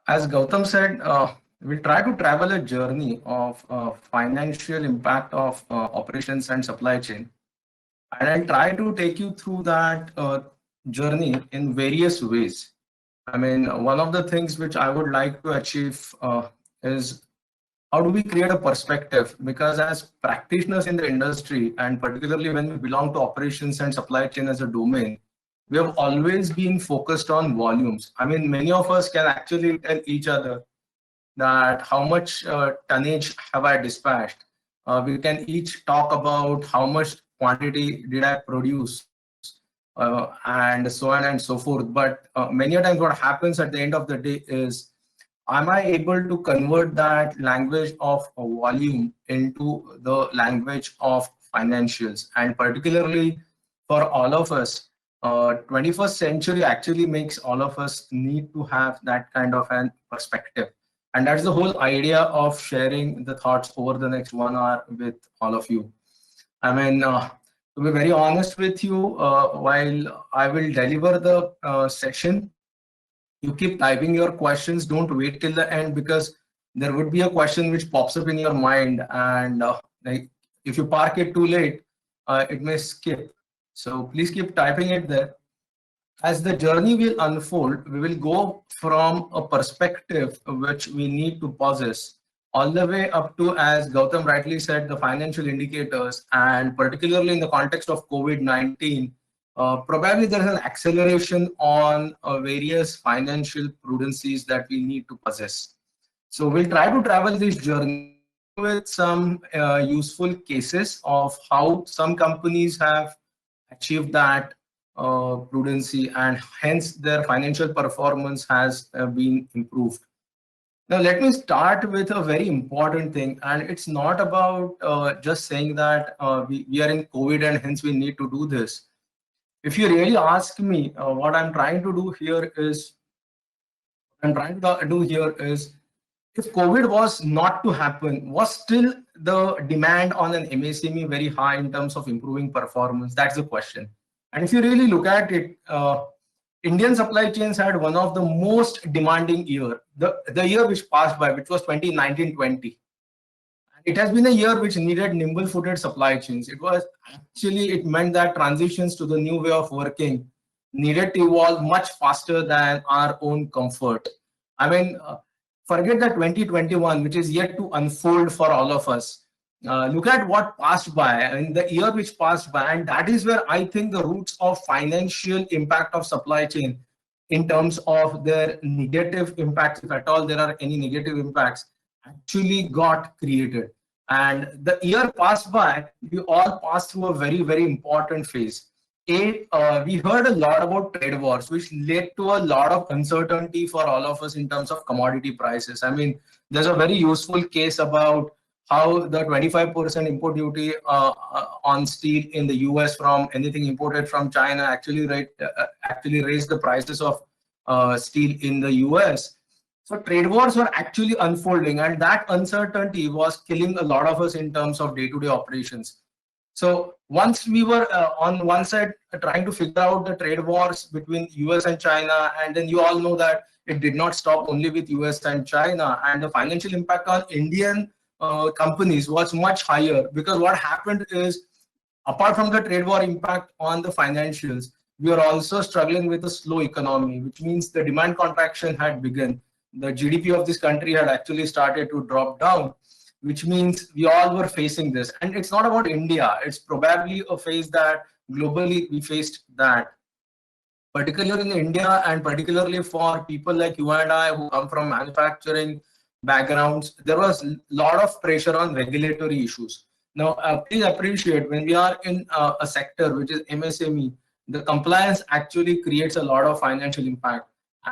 As Gautam said, we'll try to travel a journey of financial impact of operations and supply chain. And I'll try to take you through that journey in various ways. I mean, one of the things which I would like to achieve is how do we create a perspective? Because as practitioners in the industry, and particularly when we belong to operations and supply chain as a domain, we have always been focused on volumes. I mean, many of us can actually tell each other that how much tonnage have I dispatched. We can each talk about how much quantity did I produce, and so on and so forth. But many a times what happens at the end of the day is, am I able to convert that language of volume into the language of financials? And particularly for all of us, 21st century actually makes all of us need to have that kind of an perspective. And that's the whole idea of sharing the thoughts over the next 1 hour with all of you. I mean, to be very honest with you, while I will deliver the session, you keep typing your questions. Don't wait till the end, because there would be a question which pops up in your mind, and like if you park it too late, it may skip. So please keep typing it there. As the journey will unfold, we will go from a perspective which we need to possess all the way up to, as Gautam rightly said, the financial indicators, and particularly in the context of COVID-19, probably there is an acceleration on various financial prudencies that we need to possess. So we'll try to travel this journey with some useful cases of how some companies have achieved that prudency, and hence their financial performance has been improved. Now, let me start with a very important thing, and it's not about just saying that we are in COVID and hence we need to do this. If you really ask me, what I'm trying to do here is, if COVID was not to happen, was still the demand on an MSME very high in terms of improving performance? That's the question. And if you really look at it, Indian supply chains had one of the most demanding year, the year which passed by, which was 2019-20. It has been a year which needed nimble-footed supply chains. It meant that transitions to the new way of working needed to evolve much faster than our own comfort. I mean, forget that 2021, which is yet to unfold for all of us. Look at what passed by, and the year which passed by, and that is where I think the roots of financial impact of supply chain, in terms of their negative impacts, if at all there are any negative impacts, actually got created. And the year passed by, we all passed through a very, very important phase. We heard a lot about trade wars, which led to a lot of uncertainty for all of us in terms of commodity prices. I mean, there's a very useful case about how the 25% import duty on steel in the US from anything imported from China actually raised the prices of steel in the US. So trade wars were actually unfolding, and that uncertainty was killing a lot of us in terms of day-to-day operations. So once we were on one side trying to figure out the trade wars between US and China, and then you all know that it did not stop only with US and China, and the financial impact on Indian companies was much higher, because what happened is, apart from the trade war impact on the financials, we are also struggling with a slow economy, which means the demand contraction had begun. The GDP of this country had actually started to drop down, which means we all were facing this. And it's not about India, it's probably a phase that globally we faced that. Particularly in India, and particularly for people like you and I who come from manufacturing backgrounds, there was a lot of pressure on regulatory issues. Now, please appreciate, when we are in a sector which is MSME, the compliance actually creates a lot of financial impact.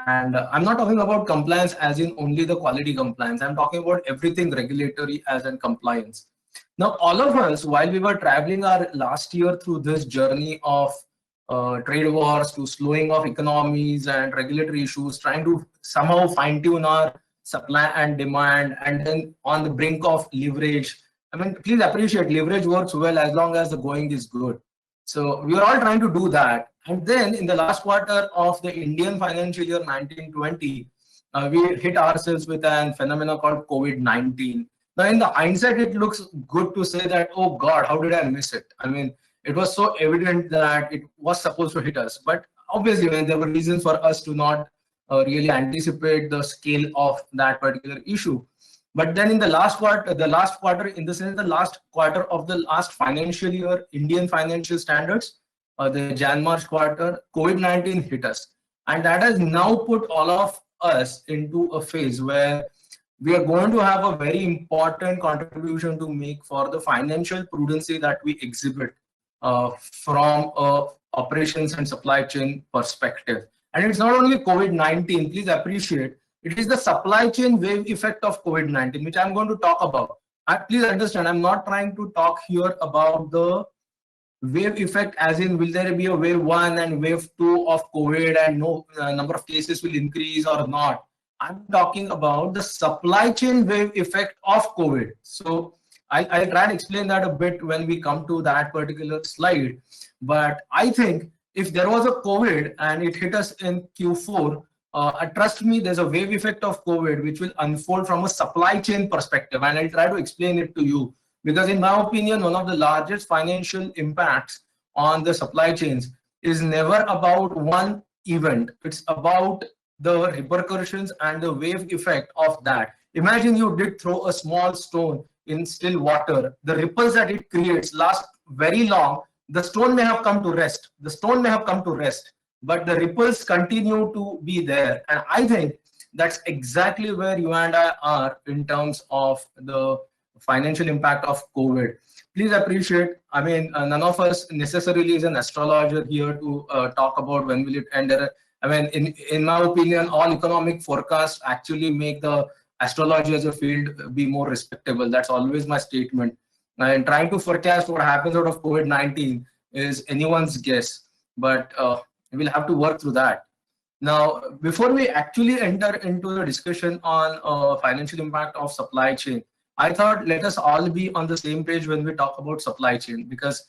And I'm not talking about compliance as in only the quality compliance. I'm talking about everything regulatory as in compliance. Now, all of us, while we were traveling our last year through this journey of trade wars to slowing of economies and regulatory issues, trying to somehow fine tune our supply and demand, and then on the brink of leverage. I mean, please appreciate, leverage works well as long as the going is good. So we are all trying to do that. And then in the last quarter of the Indian financial year 1920, we hit ourselves with a phenomenon called COVID-19. Now, in the hindsight, it looks good to say that, oh God, how did I miss it? I mean, it was so evident that it was supposed to hit us. But obviously, when there were reasons for us to not really anticipate the scale of that particular issue. But then in the last quarter, in the sense, the last quarter of the last financial year, Indian financial standards, the Jan-March quarter, COVID-19 hit us. And that has now put all of us into a phase where we are going to have a very important contribution to make for the financial prudency that we exhibit from a operations and supply chain perspective. And it's not only COVID-19, please appreciate, it is the supply chain wave effect of COVID-19, which I'm going to talk about. Please understand, I'm not trying to talk here about the wave effect as in will there be a wave 1 and wave 2 of COVID and no number of cases will increase or not. I'm talking about the supply chain wave effect of COVID. So I'll try and explain that a bit when we come to that particular slide. But I think if there was a COVID and it hit us in Q4, trust me, there's a wave effect of COVID which will unfold from a supply chain perspective. And I'll try to explain it to you. Because in my opinion, one of the largest financial impacts on the supply chains is never about one event. It's about the repercussions and the wave effect of that. Imagine you did throw a small stone in still water. The ripples that it creates last very long. The stone may have come to rest. The stone may have come to rest, but the ripples continue to be there. And I think that's exactly where you and I are in terms of the financial impact of COVID. Please appreciate, I mean, none of us necessarily is an astrologer here to talk about when will it end. I mean, in my opinion, all economic forecasts actually make the astrology as a field be more respectable. That's always my statement. And trying to forecast what happens out of COVID-19 is anyone's guess, but we'll have to work through that. Now, before we actually enter into the discussion on financial impact of supply chain, I thought let us all be on the same page when we talk about supply chain, because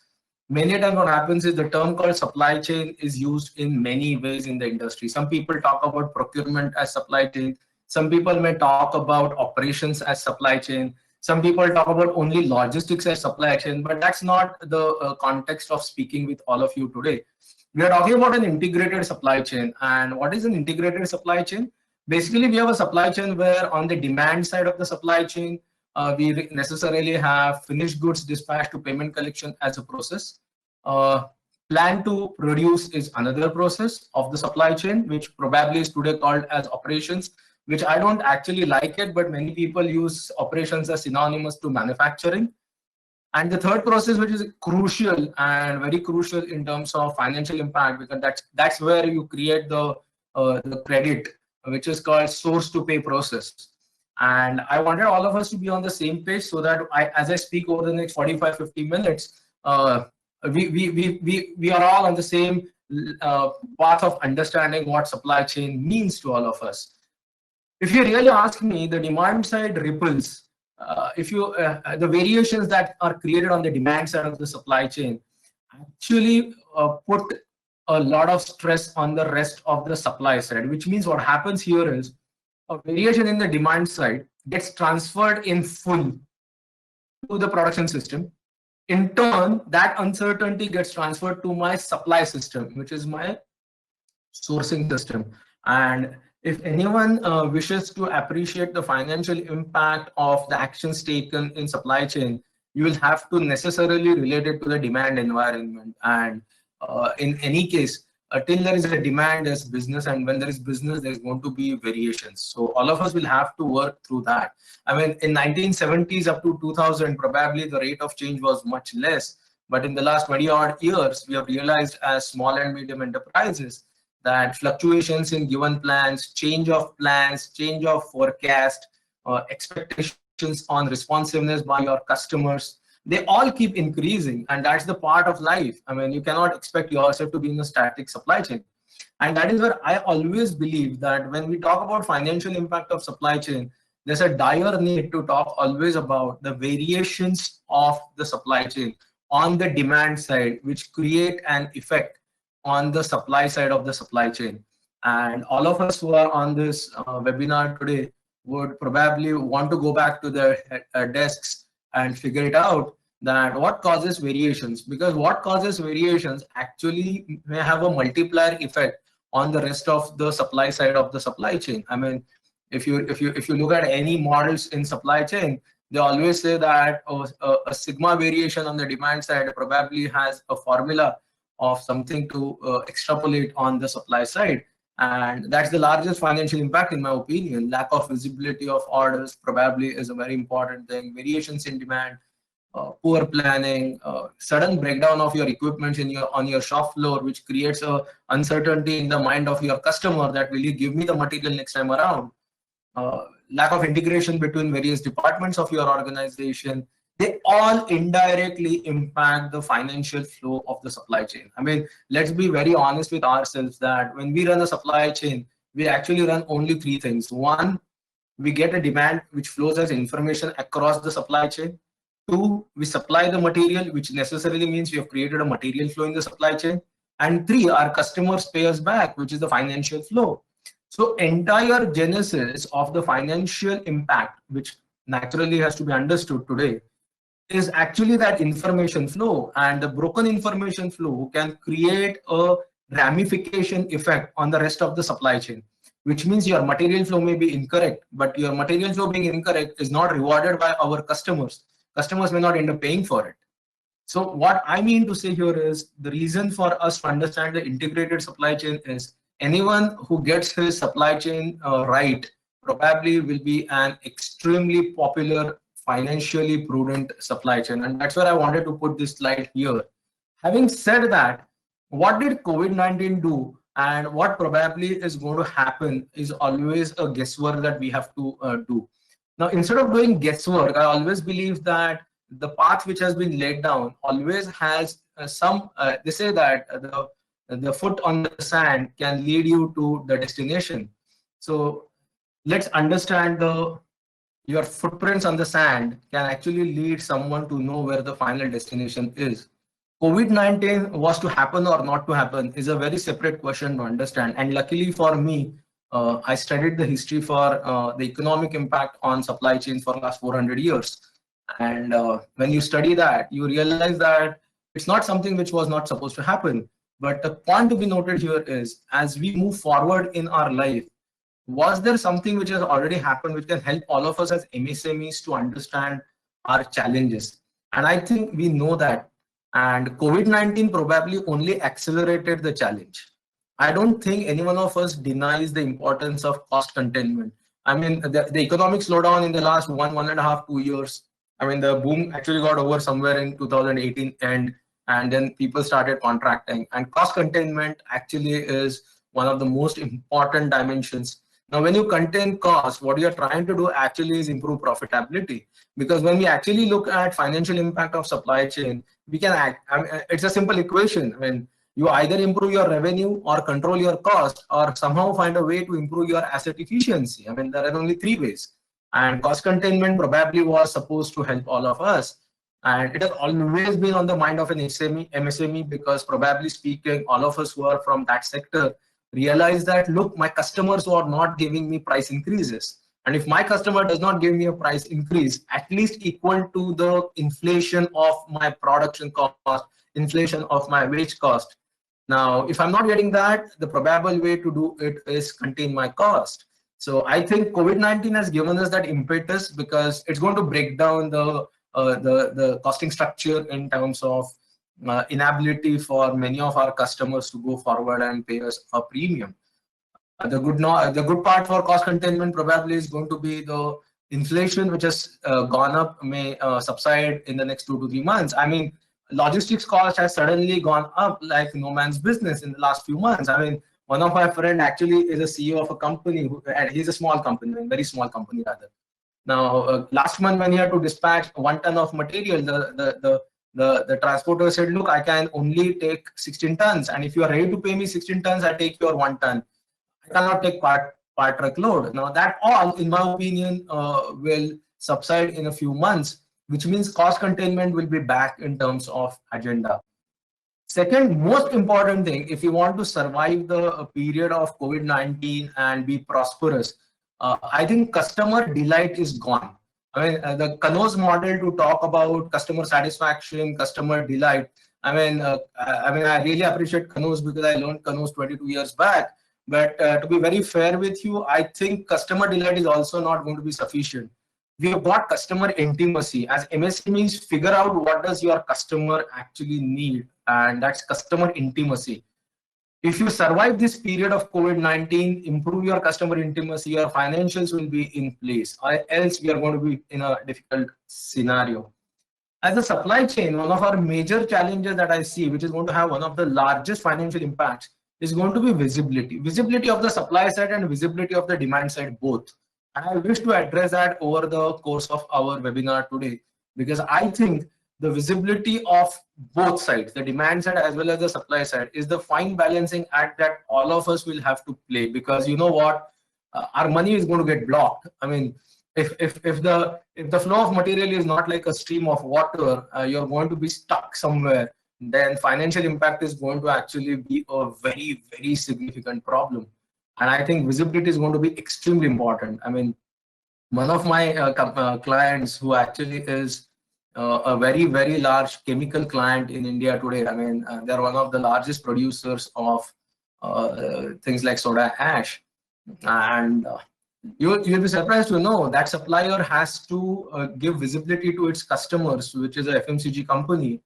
many times what happens is the term called supply chain is used in many ways in the industry. Some people talk about procurement as supply chain. Some people may talk about operations as supply chain. Some people talk about only logistics as supply chain, but that's not the context of speaking with all of you today. We are talking about an integrated supply chain. And what is an integrated supply chain? Basically, we have a supply chain where on the demand side of the supply chain, we necessarily have finished goods dispatch to payment collection as a process. Plan to produce is another process of the supply chain, which probably is today called as operations, which I don't actually like it, but many people use operations as synonymous to manufacturing. And the third process, which is crucial and very crucial in terms of financial impact, because that's where you create the credit, which is called source to pay process. And I wanted all of us to be on the same page so that as I speak over the next 45-50 minutes, we are all on the same path of understanding what supply chain means to all of us. If you really ask me, the demand side ripples, the variations that are created on the demand side of the supply chain actually put a lot of stress on the rest of the supply side, which means what happens here is a variation in the demand side gets transferred in full to the production system. In turn, that uncertainty gets transferred to my supply system, which is my sourcing system. And if anyone wishes to appreciate the financial impact of the actions taken in supply chain, you will have to necessarily relate it to the demand environment. And in any case, till there is a demand, there's business, and when there is business, there's going to be variations. So all of us will have to work through that. I mean, in 1970s up to 2000, probably the rate of change was much less. But in the last 20 odd years, we have realized as small and medium enterprises that fluctuations in given plans, change of forecast, expectations on responsiveness by your customers, they all keep increasing, and that's the part of life. I mean, you cannot expect yourself to be in a static supply chain. And that is where I always believe that when we talk about financial impact of supply chain, there's a dire need to talk always about the variations of the supply chain on the demand side, which create an effect on the supply side of the supply chain. And all of us who are on this webinar today would probably want to go back to their desks and figure it out that what causes variations, because what causes variations actually may have a multiplier effect on the rest of the supply side of the supply chain. I mean, if you look at any models in supply chain, they always say that a sigma variation on the demand side probably has a formula of something to extrapolate on the supply side. And that's the largest financial impact, in my opinion. Lack of visibility of orders probably is a very important thing. Variations in demand, poor planning, sudden breakdown of your equipment on your shop floor, which creates a uncertainty in the mind of your customer that will you give me the material next time around. Lack of integration between various departments of your organization, they all indirectly impact the financial flow of the supply chain. I mean, let's be very honest with ourselves that when we run a supply chain, we actually run only three things. One, we get a demand which flows as information across the supply chain. Two, we supply the material, which necessarily means we have created a material flow in the supply chain. And three, our customers pay us back, which is the financial flow. So entire genesis of the financial impact, which naturally has to be understood today, is actually that information flow, and the broken information flow can create a ramification effect on the rest of the supply chain, which means your material flow may be incorrect, but your material flow being incorrect is not rewarded by our customers. Customers may not end up paying for it. So what I mean to say here is the reason for us to understand the integrated supply chain is anyone who gets his supply chain right probably will be an extremely popular, financially prudent supply chain. And that's where I wanted to put this slide here. Having said that, what did COVID-19 do and what probably is going to happen is always a guesswork that we have to do. Now, instead of doing guesswork, I always believe that the path which has been laid down always has they say that the foot on the sand can lead you to the destination. So let's understand your footprints on the sand can actually lead someone to know where the final destination is. COVID-19 was to happen or not to happen is a very separate question to understand. And luckily for me, I studied the history for the economic impact on supply chains for the last 400 years. And when you study that, you realize that it's not something which was not supposed to happen. But the point to be noted here is, as we move forward in our life, was there something which has already happened which can help all of us as MSMEs to understand our challenges? And I think we know that. And COVID-19 probably only accelerated the challenge. I don't think any one of us denies the importance of cost containment. I mean, the economic slowdown in the last 1.5, 2 years, I mean, the boom actually got over somewhere in 2018 and then people started contracting. And cost containment actually is one of the most important dimensions. Now, when you contain cost, what you're trying to do actually is improve profitability. Because when we actually look at financial impact of supply chain, we can it's a simple equation. I mean, you either improve your revenue or control your cost or somehow find a way to improve your asset efficiency. I mean, there are only three ways. And cost containment probably was supposed to help all of us. And it has always been on the mind of an MSME because probably speaking, all of us who are from that sector realize that, look, my customers are not giving me price increases. And if my customer does not give me a price increase, at least equal to the inflation of my production cost, inflation of my wage cost. Now, if I'm not getting that, the probable way to do it is contain my cost. So I think COVID-19 has given us that impetus because it's going to break down the costing structure in terms of inability for many of our customers to go forward and pay us a premium. The good part for cost containment probably is going to be the inflation, which has gone up, may subside in the next 2 to 3 months. I mean, logistics cost has suddenly gone up like no man's business in the last few months. I mean, one of my friend actually is a CEO of a company, and he's a small company, a very small company rather. Now, last month when he had to dispatch 1 ton of material, the transporter said, look, I can only take 16 tons. And if you are ready to pay me 16 tons, I take your 1 ton. I cannot take part truckload. Now that all, in my opinion, will subside in a few months, which means cost containment will be back in terms of agenda. Second most important thing, if you want to survive the period of COVID-19 and be prosperous, I think customer delight is gone. I mean, the Kano's model to talk about customer satisfaction, customer delight. I really appreciate Kano's because I learned Kano's 22 years back. But to be very fair with you, I think customer delight is also not going to be sufficient. We have got customer intimacy. As MSMEs, figure out what does your customer actually need, and that's customer intimacy. If you survive this period of COVID-19, improve your customer intimacy, your financials will be in place, or else we are going to be in a difficult scenario. As a supply chain, one of our major challenges that I see, which is going to have one of the largest financial impacts, is going to be visibility. Visibility of the supply side and visibility of the demand side both. And I wish to address that over the course of our webinar today, because I think the visibility of both sides, the demand side as well as the supply side, is the fine balancing act that all of us will have to play. Because you know what, our money is going to get blocked. I mean, if the flow of material is not like a stream of water, you're going to be stuck somewhere. Then financial impact is going to actually be a very significant problem. And I think visibility is going to be extremely important. I mean, one of my clients who actually is a very large chemical client in India today. I mean, they're one of the largest producers of things like soda ash. And you'll be surprised to know that supplier has to give visibility to its customers, which is a FMCG company,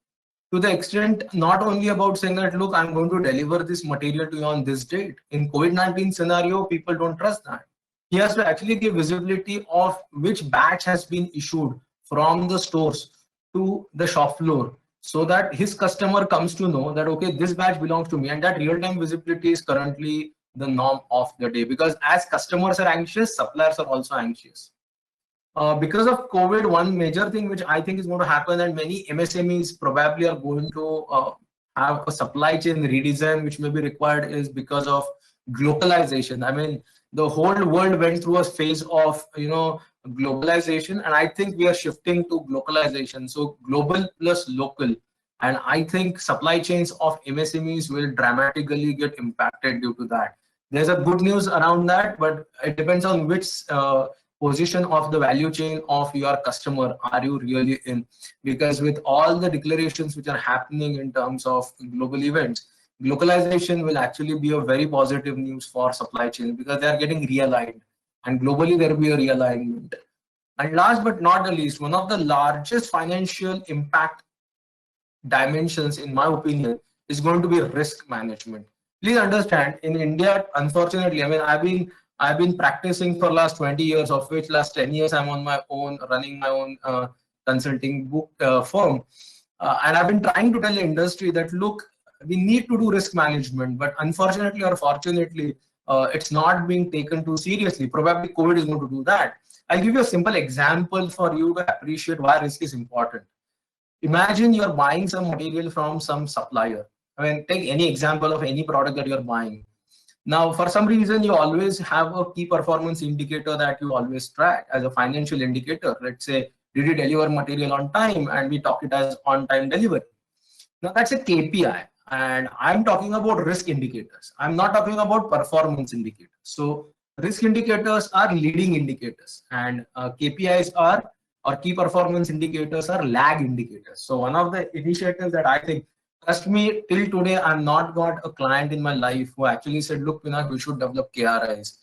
to the extent not only about saying that, look, I'm going to deliver this material to you on this date. In COVID-19 scenario, people don't trust that. He has to actually give visibility of which batch has been issued from the stores to the shop floor, so that his customer comes to know that, okay, this batch belongs to me. And that real-time visibility is currently the norm of the day, because as customers are anxious, suppliers are also anxious. Because of COVID, one major thing which I think is going to happen, and many MSMEs probably are going to have a supply chain redesign which may be required, is because of globalization. I mean, the whole world went through a phase of globalization, and I think we are shifting to globalization. So global plus local. And I think supply chains of MSMEs will dramatically get impacted due to that. There's a good news around that, but it depends on which position of the value chain of your customer are you really in. Because with all the declarations which are happening in terms of global events, globalization will actually be a very positive news for supply chain, because they are getting realigned, and globally there will be a realignment. And last but not the least, one of the largest financial impact dimensions, in my opinion, is going to be risk management. Please understand, in India, unfortunately, I mean, I've been practicing for last 20 years, of which last 10 years I'm on my own, running my own consulting book firm. And I've been trying to tell the industry that, look, we need to do risk management, but unfortunately or fortunately, it's not being taken too seriously. Probably COVID is going to do that. I'll give you a simple example for you to appreciate why risk is important. Imagine you're buying some material from some supplier. I mean, take any example of any product that you're buying. Now, for some reason, you always have a key performance indicator that you always track as a financial indicator. Let's say, did you deliver material on time? And we talk it as on-time delivery. Now, that's a KPI. And I'm talking about risk indicators. I'm not talking about performance indicators. So risk indicators are leading indicators, and KPIs are, or key performance indicators are, lag indicators. So one of the initiatives that I think, trust me, till today, I've not got a client in my life who actually said, look, Pinak, we should develop KRIs.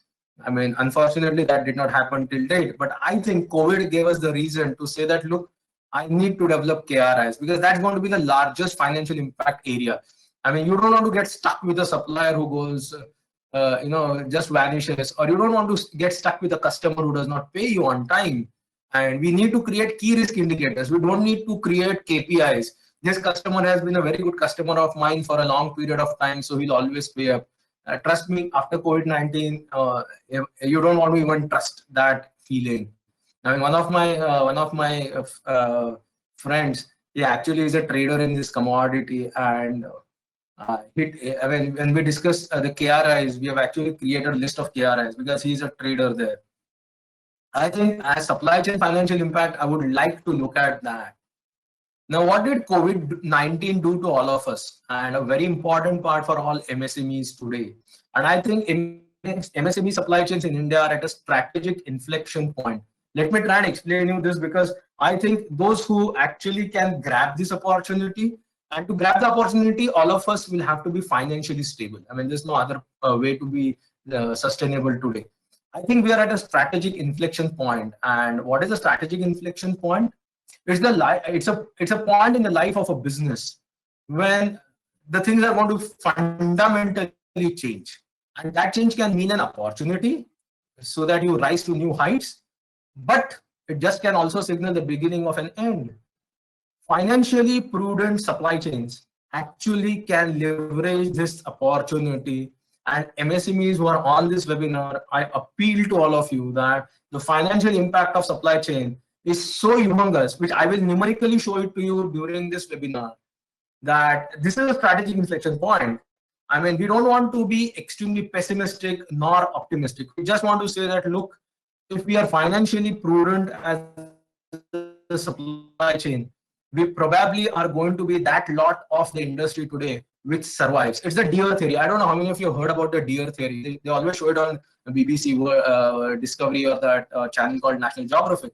I mean, unfortunately, that did not happen till date. But I think COVID gave us the reason to say that, look, I need to develop KRIs, because that's going to be the largest financial impact area. I mean, you don't want to get stuck with a supplier who goes, just vanishes, or you don't want to get stuck with a customer who does not pay you on time. And we need to create key risk indicators. We don't need to create KPIs. This customer has been a very good customer of mine for a long period of time, so he'll always pay up. Trust me, after COVID-19, you don't want to even trust that feeling. I mean, one of my friends, he actually is a trader in this commodity, and when we discuss the KRIs, we have actually created a list of KRIs because he's a trader there. I think as supply chain financial impact, I would like to look at that. Now, what did COVID-19 do to all of us? And a very important part for all MSMEs today. And I think MSME supply chains in India are at a strategic inflection point. Let me try and explain you this, because I think those who actually can grab this opportunity, and to grab the opportunity, all of us will have to be financially stable. I mean, there's no other way to be sustainable today. I think we are at a strategic inflection point. And what is a strategic inflection point? It's a point in the life of a business when the things are going to fundamentally change, and that change can mean an opportunity so that you rise to new heights, but it just can also signal the beginning of an end. Financially prudent supply chains actually can leverage this opportunity. And MSMEs who are on this webinar, I appeal to all of you that the financial impact of supply chain is so humongous, which I will numerically show it to you during this webinar, that this is a strategic inflection point. I mean, we don't want to be extremely pessimistic nor optimistic. We just want to say that, look, if we are financially prudent as a supply chain, we probably are going to be that lot of the industry today which survives. It's the deer theory. I don't know how many of you have heard about the deer theory. They always show it on BBC Discovery or that channel called National Geographic.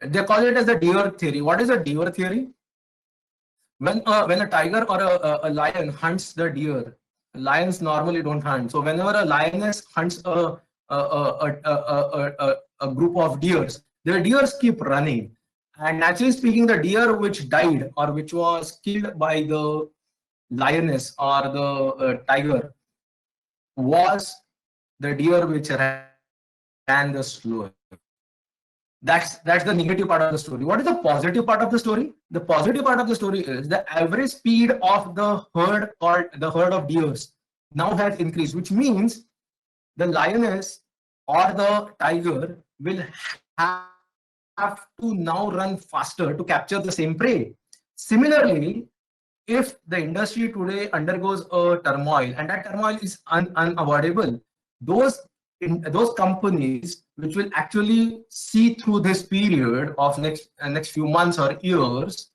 They call it as the deer theory. What is a deer theory? When a tiger or a lion hunts the deer, lions normally don't hunt. So whenever a lioness hunts a group of deers, the deers keep running. And naturally speaking, the deer which died or which was killed by the lioness or the tiger was the deer which ran the slower. That's the negative part of the story. What is the positive part of the story? The positive part of the story is the average speed of the herd, or the herd of deers, now has increased, which means the lioness or the tiger will have to now run faster to capture the same prey. Similarly, if the industry today undergoes a turmoil, and that turmoil is unavoidable, those companies which will actually see through this period of next few months or years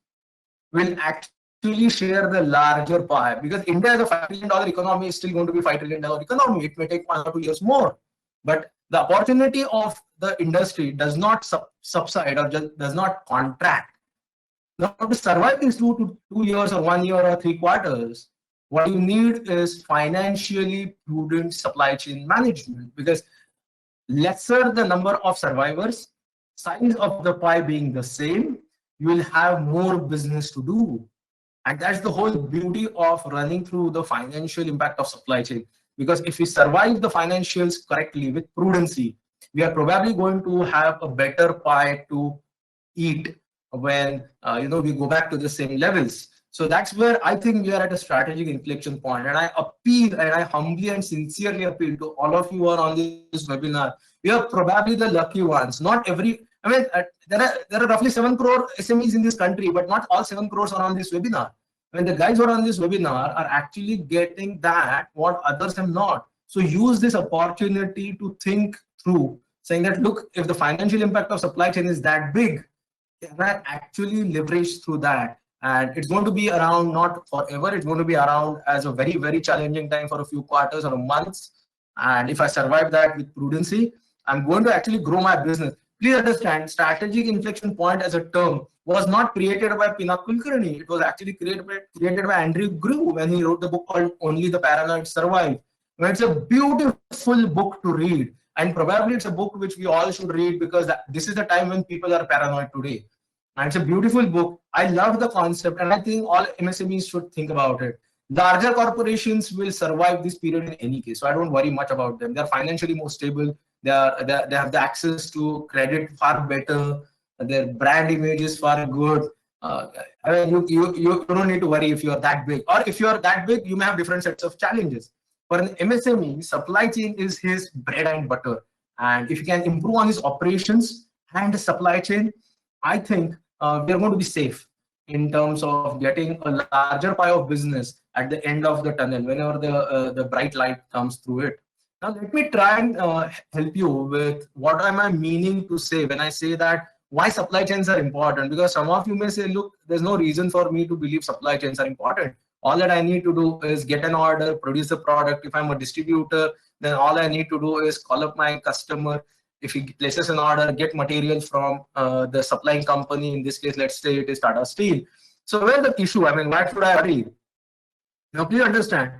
will actually share the larger pie, because India is a $5 trillion economy, is still going to be $5 trillion economy. It may take 1 or 2 years more, but the opportunity of the industry does not subside or just does not contract. Now, to survive these 2 years or 1 year or 3 quarters, what you need is financially prudent supply chain management, because lesser the number of survivors, size of the pie being the same, you will have more business to do. And that's the whole beauty of running through the financial impact of supply chain. Because if we survive the financials correctly with prudency, we are probably going to have a better pie to eat when we go back to the same levels. So that's where I think we are at a strategic inflection point. And I appeal, and I humbly and sincerely appeal to all of you who are on this webinar. We are probably the lucky ones. Not every, I mean, there are roughly 7 crore SMEs in this country, but not all 7 crores are on this webinar. When the guys who are on this webinar are actually getting that what others have not. So use this opportunity to think through, saying that, look, if the financial impact of supply chain is that big, can I actually leverage through that? And it's going to be around not forever. It's going to be around as a very, very challenging time for a few quarters or months. And if I survive that with prudency, I'm going to actually grow my business. Please understand, strategic inflection point as a term was not created by Pinak Kulkarni. It was actually created by Andrew Grue when he wrote the book called Only the Paranoid Survive. It's a beautiful book to read. And probably it's a book which we all should read, because this is the time when people are paranoid today. And it's a beautiful book. I love the concept, and I think all MSMEs should think about it. Larger corporations will survive this period in any case, so I don't worry much about them. They're financially more stable. They have the access to credit far better. Their brand image is far good. I mean, you don't need to worry if you're that big, or if you're that big, you may have different sets of challenges. For an MSME, supply chain is his bread and butter, and if you can improve on his operations and supply chain, I think we are going to be safe in terms of getting a larger pie of business at the end of the tunnel whenever the bright light comes through it. Now, let me try and help you with what am I meaning to say when I say that why supply chains are important, because some of you may say, look, there's no reason for me to believe supply chains are important. All that I need to do is get an order, produce a product. If I'm a distributor, then all I need to do is call up my customer. If he places an order, get material from the supplying company. In this case, let's say it is Tata Steel. So where's the issue? I mean, why should I worry? Now, please understand,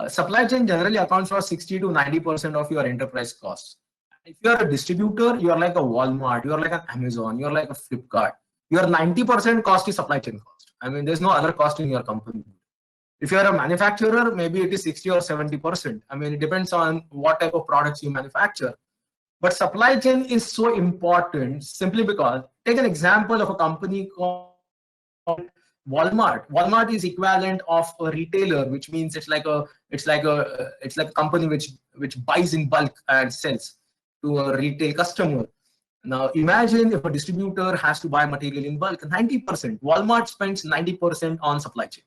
supply chain generally accounts for 60 to 90% of your enterprise costs. If you are a distributor, you are like a Walmart, you are like an Amazon, you are like a Flipkart. Your 90% cost is supply chain cost. I mean, there's no other cost in your company. If you are a manufacturer, maybe it is 60 or 70%. I mean, it depends on what type of products you manufacture. But supply chain is so important simply because, take an example of a company called Walmart. Walmart is equivalent of a retailer, which means it's like a company which buys in bulk and sells to a retail customer. Now imagine if a distributor has to buy material in bulk, 90%. Walmart spends 90% on supply chain.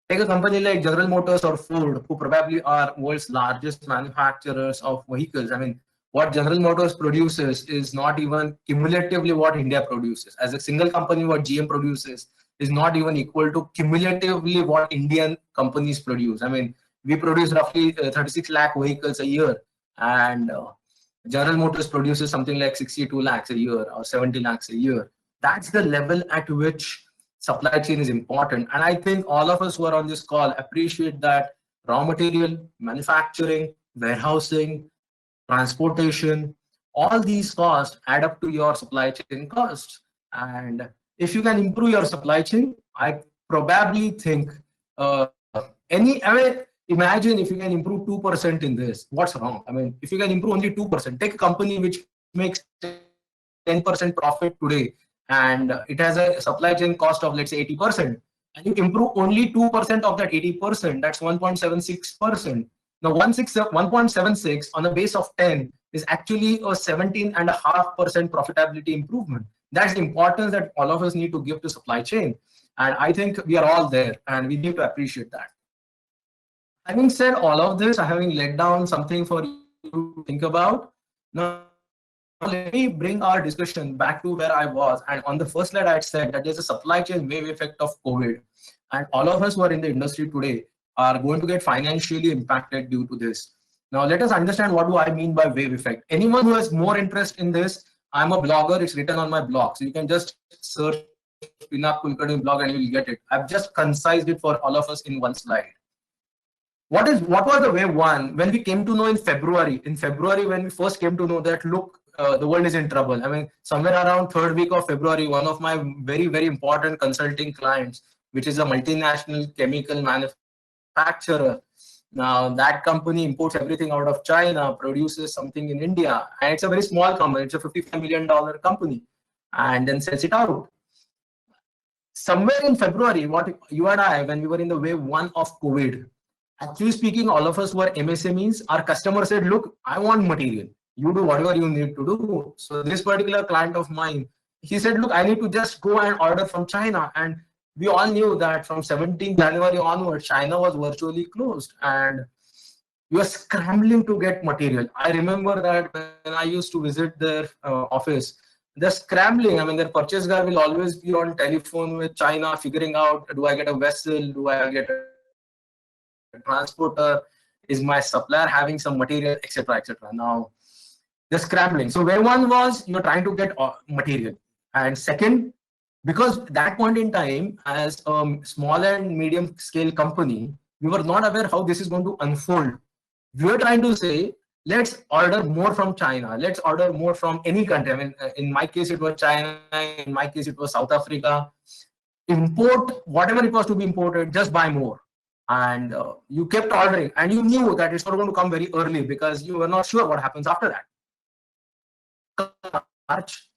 Take a company like General Motors or Ford, who probably are world's largest manufacturers of vehicles. I mean, what General Motors produces is not even cumulatively what India produces. As a single company, what GM produces is not even equal to cumulatively what Indian companies produce. I mean, we produce roughly 36 lakh vehicles a year, and General Motors produces something like 62 lakhs a year or 70 lakhs a year. That's the level at which supply chain is important. And I think all of us who are on this call appreciate that raw material, manufacturing, warehousing, transportation, all these costs add up to your supply chain costs. And if you can improve your supply chain, I probably think imagine if you can improve 2% in this, what's wrong? I mean, if you can improve only 2%, take a company which makes 10% profit today, and it has a supply chain cost of, let's say, 80%, and you improve only 2% of that 80%, that's 1.76%. Now 1.76 on a base of 10 is actually a 17.5% profitability improvement. That's the importance that all of us need to give to supply chain. And I think we are all there, and we need to appreciate that. Having said all of this, I having laid down something for you to think about. Now, let me bring our discussion back to where I was. And on the first slide, I had said that there's a supply chain wave effect of COVID. And all of us who are in the industry today are going to get financially impacted due to this. Now, let us understand what do I mean by wave effect. Anyone who has more interest in this, I'm a blogger, it's written on my blog. So you can just search Pinak Kulkarni blog and you will get it. I've just concised it for all of us in one slide. What was the wave one? When we came to know in February, when we first came to know that, look, the world is in trouble. I mean, somewhere around third week of February, one of my very, very important consulting clients, which is a multinational chemical manufacturer. Now, that company imports everything out of China, produces something in India, and it's a very small company. It's a $55 million company, and then sells it out. Somewhere in February, what you and I, when we were in the wave one of COVID, actually speaking, all of us who are MSMEs, our customer said, look, I want material. You do whatever you need to do. So this particular client of mine, he said, look, I need to just go and order from China. And we all knew that from 17th January onwards, China was virtually closed. And we were scrambling to get material. I remember that when I used to visit their office, they're scrambling. I mean, their purchase guy will always be on telephone with China, figuring out, do I get a vessel? Do I get a transporter? Is my supplier having some material, etc., etc. Now, the scrambling. So where one was, you're trying to get material, and second, because that point in time, as a small and medium scale company, we were not aware how this is going to unfold. We were trying to say, let's order more from China. Let's order more from any country. I mean, in my case, it was China. In my case, it was South Africa. Import whatever it was to be imported, just buy more. And you kept ordering, and you knew that it's not going to come very early because you were not sure what happens after that. March,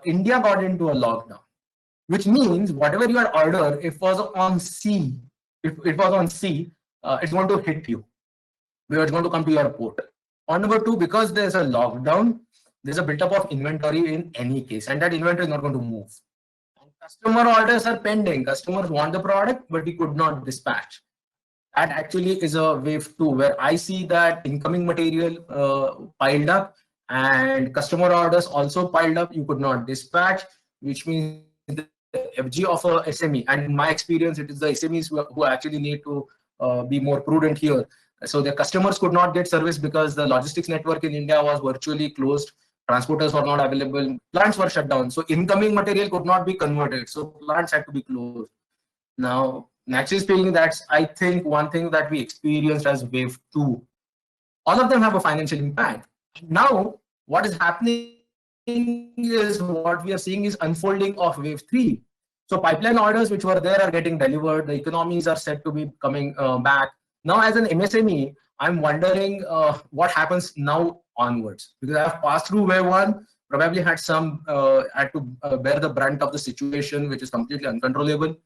India got into a lockdown, which means whatever you had ordered, if it was on sea, it's going to hit you. It's going to come to your port. On number two, because there's a lockdown, there's a buildup of inventory in any case, and that inventory is not going to move. Customer orders are pending. Customers want the product, but we could not dispatch. That actually is a wave two, where I see that incoming material piled up, and customer orders also piled up. You could not dispatch, which means the FG of a SME, and in my experience, it is the SMEs who actually need to be more prudent here. So the customers could not get service because the logistics network in India was virtually closed. Transporters were not available. Plants were shut down. So incoming material could not be converted. So plants had to be closed. Now, naturally speaking, that's, I think, one thing that we experienced as wave two. All of them have a financial impact. Now, what is happening is what we are seeing is unfolding of wave three. So pipeline orders which were there are getting delivered. The economies are set to be coming back. Now, as an MSME, I'm wondering what happens now onwards, because I have passed through wave one, probably had to bear the brunt of the situation, which is completely uncontrollable.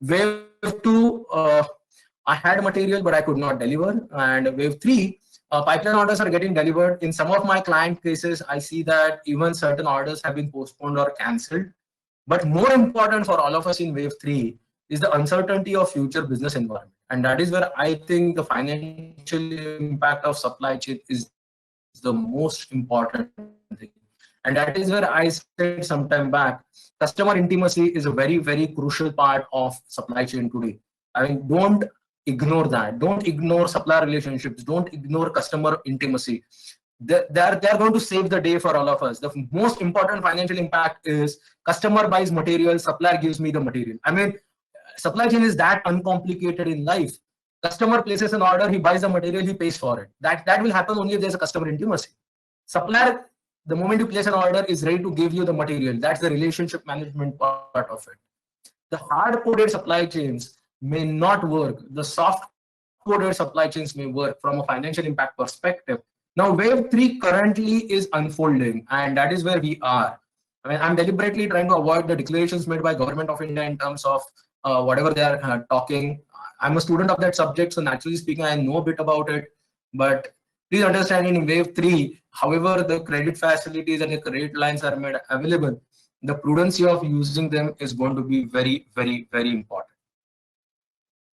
Wave two, I had material, but I could not deliver. And wave three, pipeline orders are getting delivered. In some of my client cases, I see that even certain orders have been postponed or cancelled. But more important for all of us in wave three is the uncertainty of future business environment. And that is where I think the financial impact of supply chain is the most important thing. And that is where I said some time back, customer intimacy is a very, very crucial part of supply chain today. I mean, don't ignore that. Don't ignore supplier relationships. Don't ignore customer intimacy. They're going to save the day for all of us. The most important financial impact is customer buys material, supplier gives me the material. I mean, supply chain is that uncomplicated in life. Customer places an order, he buys the material, he pays for it. That will happen only if there's a customer intimacy. Supplier, the moment you place an order, is ready to give you the material. That's the relationship management part of it. The hard-coded supply chains may not work. The soft-coded supply chains may work from a financial impact perspective. Now, wave three currently is unfolding, and that is where we are. I mean, I'm deliberately trying to avoid the declarations made by government of India in terms of whatever they are talking. I'm a student of that subject, so naturally speaking, I know a bit about it. But please understand, in wave three, however the credit facilities and the credit lines are made available, the prudency of using them is going to be very, very, very important.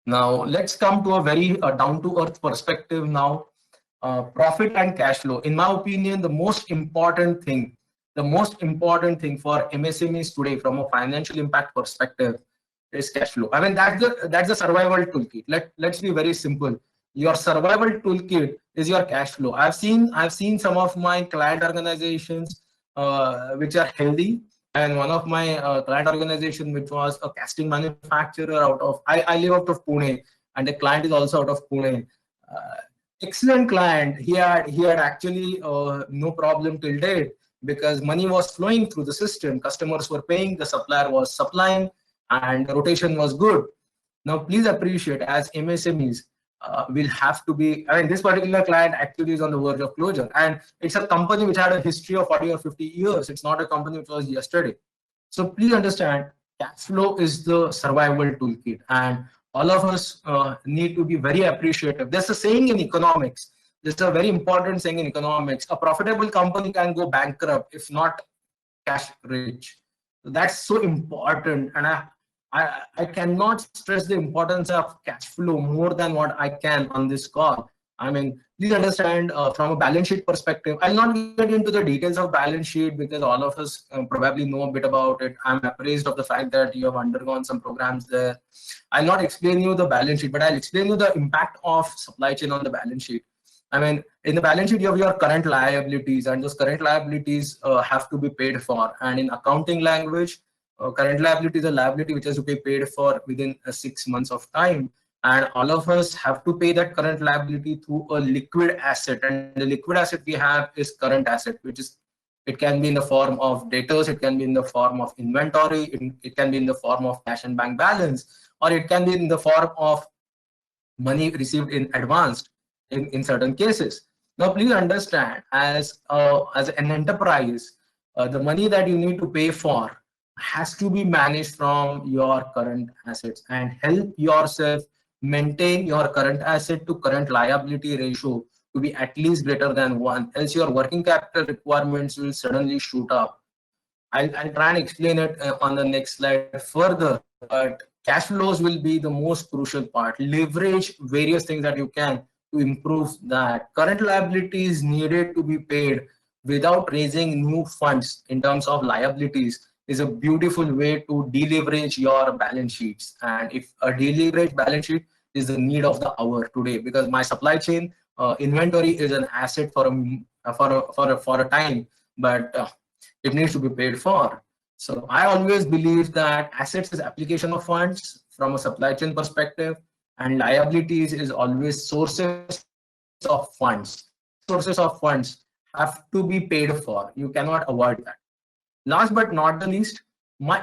Now, let's come to a very down-to-earth perspective now. Profit and cash flow. In my opinion, the most important thing for MSMEs today from a financial impact perspective is cash flow. I mean, that's the survival toolkit. Let's be very simple. Your survival toolkit is your cash flow. I've seen some of my client organizations which are healthy, and one of my client organization which was a casting manufacturer out of, I live out of Pune, and the client is also out of Pune. Excellent client. He had actually no problem till date, because money was flowing through the system. Customers were paying, the supplier was supplying, and the rotation was good. Now, please appreciate, as MSMEs, will have to be, I mean, this particular client actually is on the verge of closure, and it's a company which had a history of 40 or 50 years. It's not a company which was yesterday. So please understand, cash flow is the survival toolkit, and all of us need to be very appreciative. There's a saying in economics. There's a very important saying in economics. A profitable company can go bankrupt if not cash rich. That's so important, and I cannot stress the importance of cash flow more than what I can on this call. I mean, please understand, from a balance sheet perspective, I'll not get into the details of balance sheet because all of us probably know a bit about it. I'm appraised of the fact that you have undergone some programs there. I'll not explain you the balance sheet, but I'll explain you the impact of supply chain on the balance sheet. I mean, in the balance sheet, you have your current liabilities, and those current liabilities have to be paid for. And in accounting language, current liability is a liability which has to be paid for within 6 months of time. And all of us have to pay that current liability through a liquid asset. And the liquid asset we have is current asset, which is, it can be in the form of debtors, it can be in the form of inventory, it can be in the form of cash and bank balance, or it can be in the form of money received in advance in certain cases. Now, please understand, as an enterprise, the money that you need to pay for has to be managed from your current assets, and help yourself maintain your current asset to current liability ratio to be at least greater than 1, else your working capital requirements will suddenly shoot up. I'll try and explain it on the next slide further, but cash flows will be the most crucial part. Leverage various things that you can to improve that. Current liabilities needed to be paid without raising new funds in terms of liabilities is a beautiful way to deleverage your balance sheets. And if a deleveraged balance sheet is the need of the hour today, because my supply chain inventory is an asset for a time, but it needs to be paid for. So I always believe that assets is application of funds from a supply chain perspective, and liabilities is always sources of funds. Sources of funds have to be paid for. You cannot avoid that. Last but not the least, my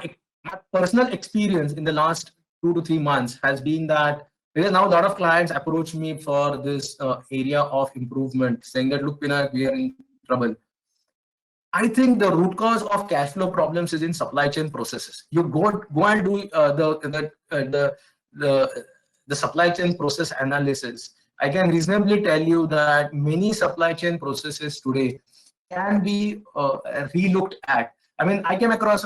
personal experience in the last 2 to 3 months has been that, because now a lot of clients approach me for this area of improvement, saying that, look, Pinak, we are in trouble. I think the root cause of cash flow problems is in supply chain processes. You go and do the supply chain process analysis. I can reasonably tell you that many supply chain processes today can be relooked at. I mean, I came across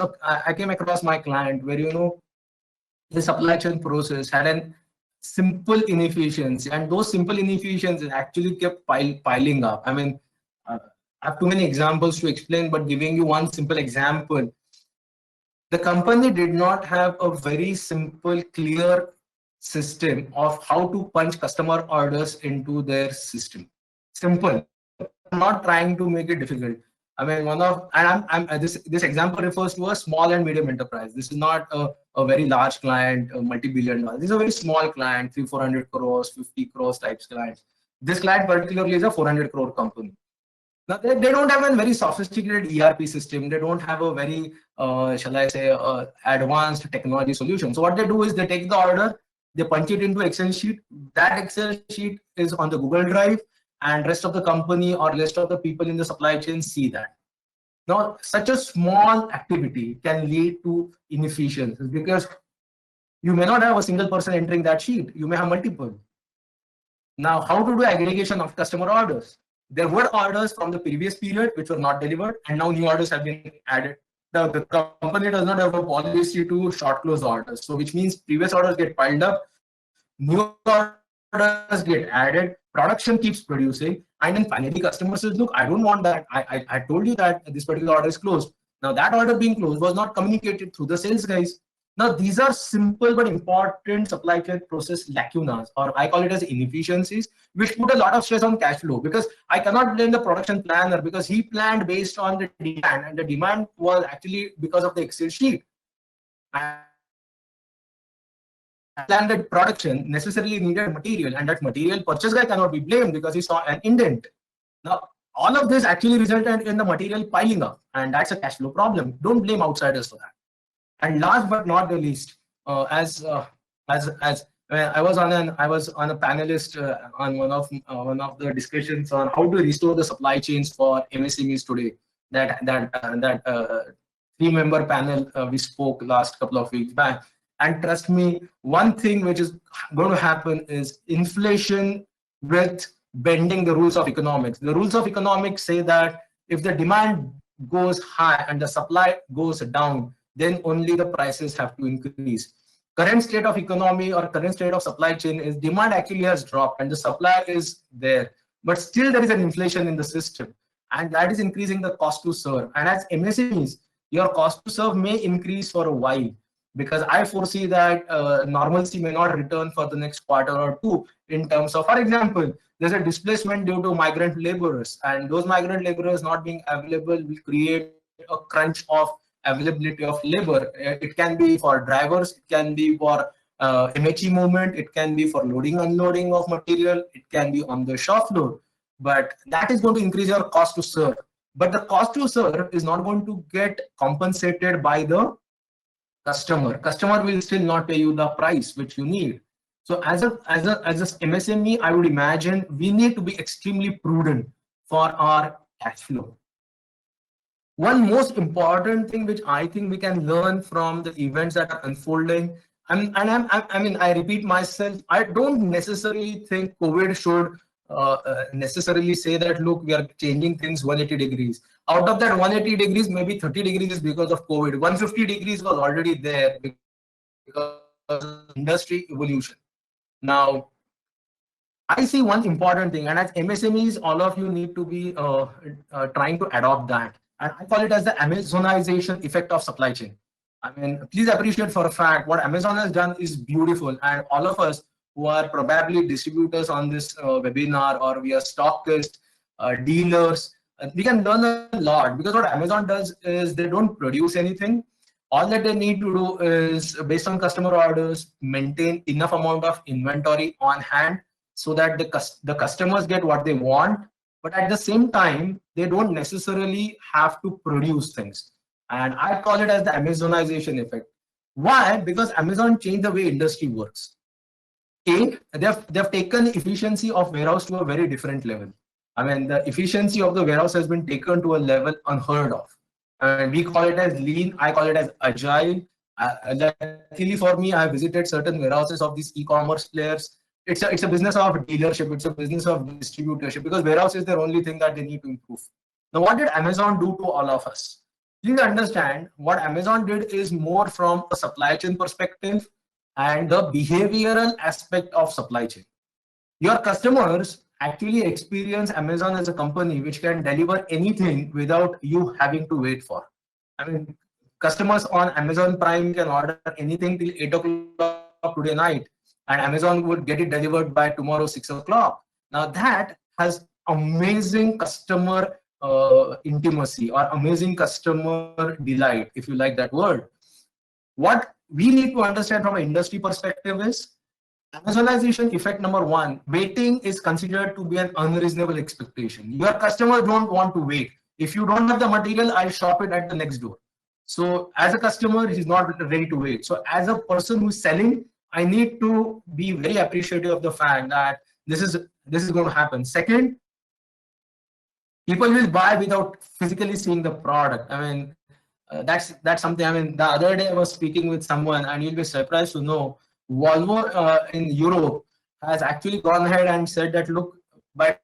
my client where, the supply chain process had an simple inefficiency, and those simple inefficiencies actually kept piling up. I mean, I have too many examples to explain, but giving you one simple example, the company did not have a very simple, clear system of how to punch customer orders into their system. Simple. I'm not trying to make it difficult. I mean, this example refers to a small and medium enterprise. This is not a very large client, a multi-billion dollar. This is a very small client, 300-400 crores, 50 crores types clients. This client particularly is a 400 crore company. Now, they don't have a very sophisticated ERP system. They don't have a very, shall I say, advanced technology solution. So what they do is they take the order, they punch it into Excel sheet. That Excel sheet is on the Google Drive, and rest of the company or rest of the people in the supply chain see that. Now, such a small activity can lead to inefficiencies, because you may not have a single person entering that sheet. You may have multiple. Now, how to do aggregation of customer orders? There were orders from the previous period which were not delivered, and now new orders have been added. The company does not have a policy to short close orders, so which means previous orders get piled up, new orders get added, production keeps producing, and then finally customer says, look, I don't want that. I told you that this particular order is closed. Now that order being closed was not communicated through the sales guys. Now, these are simple but important supply chain process lacunas, or I call it as inefficiencies, which put a lot of stress on cash flow, because I cannot blame the production planner, because he planned based on the demand, and the demand was actually because of the Excel sheet. And planned production necessarily needed material, and that material purchase guy cannot be blamed because he saw an indent. Now, all of this actually resulted in the material piling up, and that's a cash flow problem. Don't blame outsiders for that. And last but not the least, I was on a panelist on one of the discussions on how to restore the supply chains for MSMEs today. That 3-member panel we spoke last couple of weeks back. And trust me, one thing which is going to happen is inflation with bending the rules of economics. The rules of economics say that if the demand goes high and the supply goes down, then only the prices have to increase. Current state of economy or current state of supply chain is demand actually has dropped and the supply is there, but still there is an inflation in the system, and that is increasing the cost to serve. And as MSMEs, your cost to serve may increase for a while, because I foresee that normalcy may not return for the next quarter or two in terms of, for example, there's a displacement due to migrant laborers, and those migrant laborers not being available will create a crunch of availability of labor. It can be for drivers, it can be for MHE movement, it can be for loading, unloading of material, it can be on the shop floor. But that is going to increase your cost to serve. But the cost to serve is not going to get compensated by the customer. Customer will still not pay you the price which you need. So as a MSME, I would imagine we need to be extremely prudent for our cash flow. One most important thing which I think we can learn from the events that are unfolding, I repeat myself, I don't necessarily think COVID should necessarily say that, look, we are changing things 180 degrees. Out of that 180 degrees, maybe 30 degrees is because of COVID. 150 degrees was already there because of industry evolution. Now, I see one important thing, and as MSMEs, all of you need to be trying to adopt that. And I call it as the Amazonization effect of supply chain. I mean, please appreciate for a fact what Amazon has done is beautiful, and all of us who are probably distributors on this webinar, or we are stockists, dealers, we can learn a lot, because what Amazon does is they don't produce anything. All that they need to do is, based on customer orders, maintain enough amount of inventory on hand so that the customers get what they want, but at the same time they don't necessarily have to produce things. And I call it as the Amazonization effect. Why? Because Amazon changed the way industry works. They've taken efficiency of warehouse to a very different level. I mean, the efficiency of the warehouse has been taken to a level unheard of. And we call it as lean, I call it as agile. Luckily for me, I have visited certain warehouses of these e-commerce players. It's a business of dealership, it's a business of distributorship, because warehouse is their only thing that they need to improve. Now, what did Amazon do to all of us? Please understand, what Amazon did is more from a supply chain perspective and the behavioral aspect of supply chain. Your customers actually experience Amazon as a company which can deliver anything without you having to wait for. I mean, customers on Amazon Prime can order anything till 8 o'clock today night, and Amazon would get it delivered by tomorrow 6 o'clock. Now that has amazing customer intimacy, or amazing customer delight, if you like that word. What we need to understand from an industry perspective is Amazonization effect number one: waiting is considered to be an unreasonable expectation. Your customers don't want to wait. If you don't have the material, I'll shop it at the next door. So as a customer, he's not ready to wait. So as a person who's selling, I need to be very appreciative of the fact that this is going to happen. Second, people will buy without physically seeing the product. I mean, that's something. I mean, the other day I was speaking with someone, and you'll be surprised to know Volvo in Europe has actually gone ahead and said that, look, by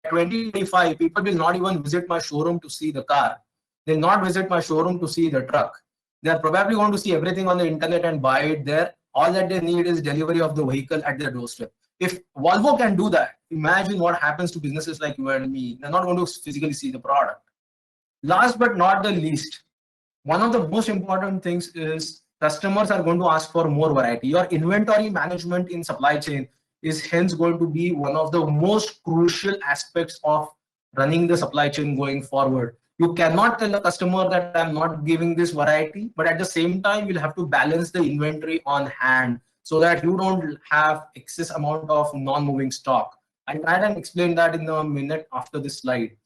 2025, people will not even visit my showroom to see the car. They'll not visit my showroom to see the truck. They're probably going to see everything on the internet and buy it there. All that they need is delivery of the vehicle at their doorstep. If Volvo can do that, imagine what happens to businesses like you and me. They're not going to physically see the product. Last but not the least, one of the most important things is customers are going to ask for more variety. Your inventory management in supply chain is hence going to be one of the most crucial aspects of running the supply chain going forward. You cannot tell a customer that I'm not giving this variety, but at the same time, you'll have to balance the inventory on hand so that you don't have excess amount of non-moving stock. I'll try and explain that in a minute after this slide.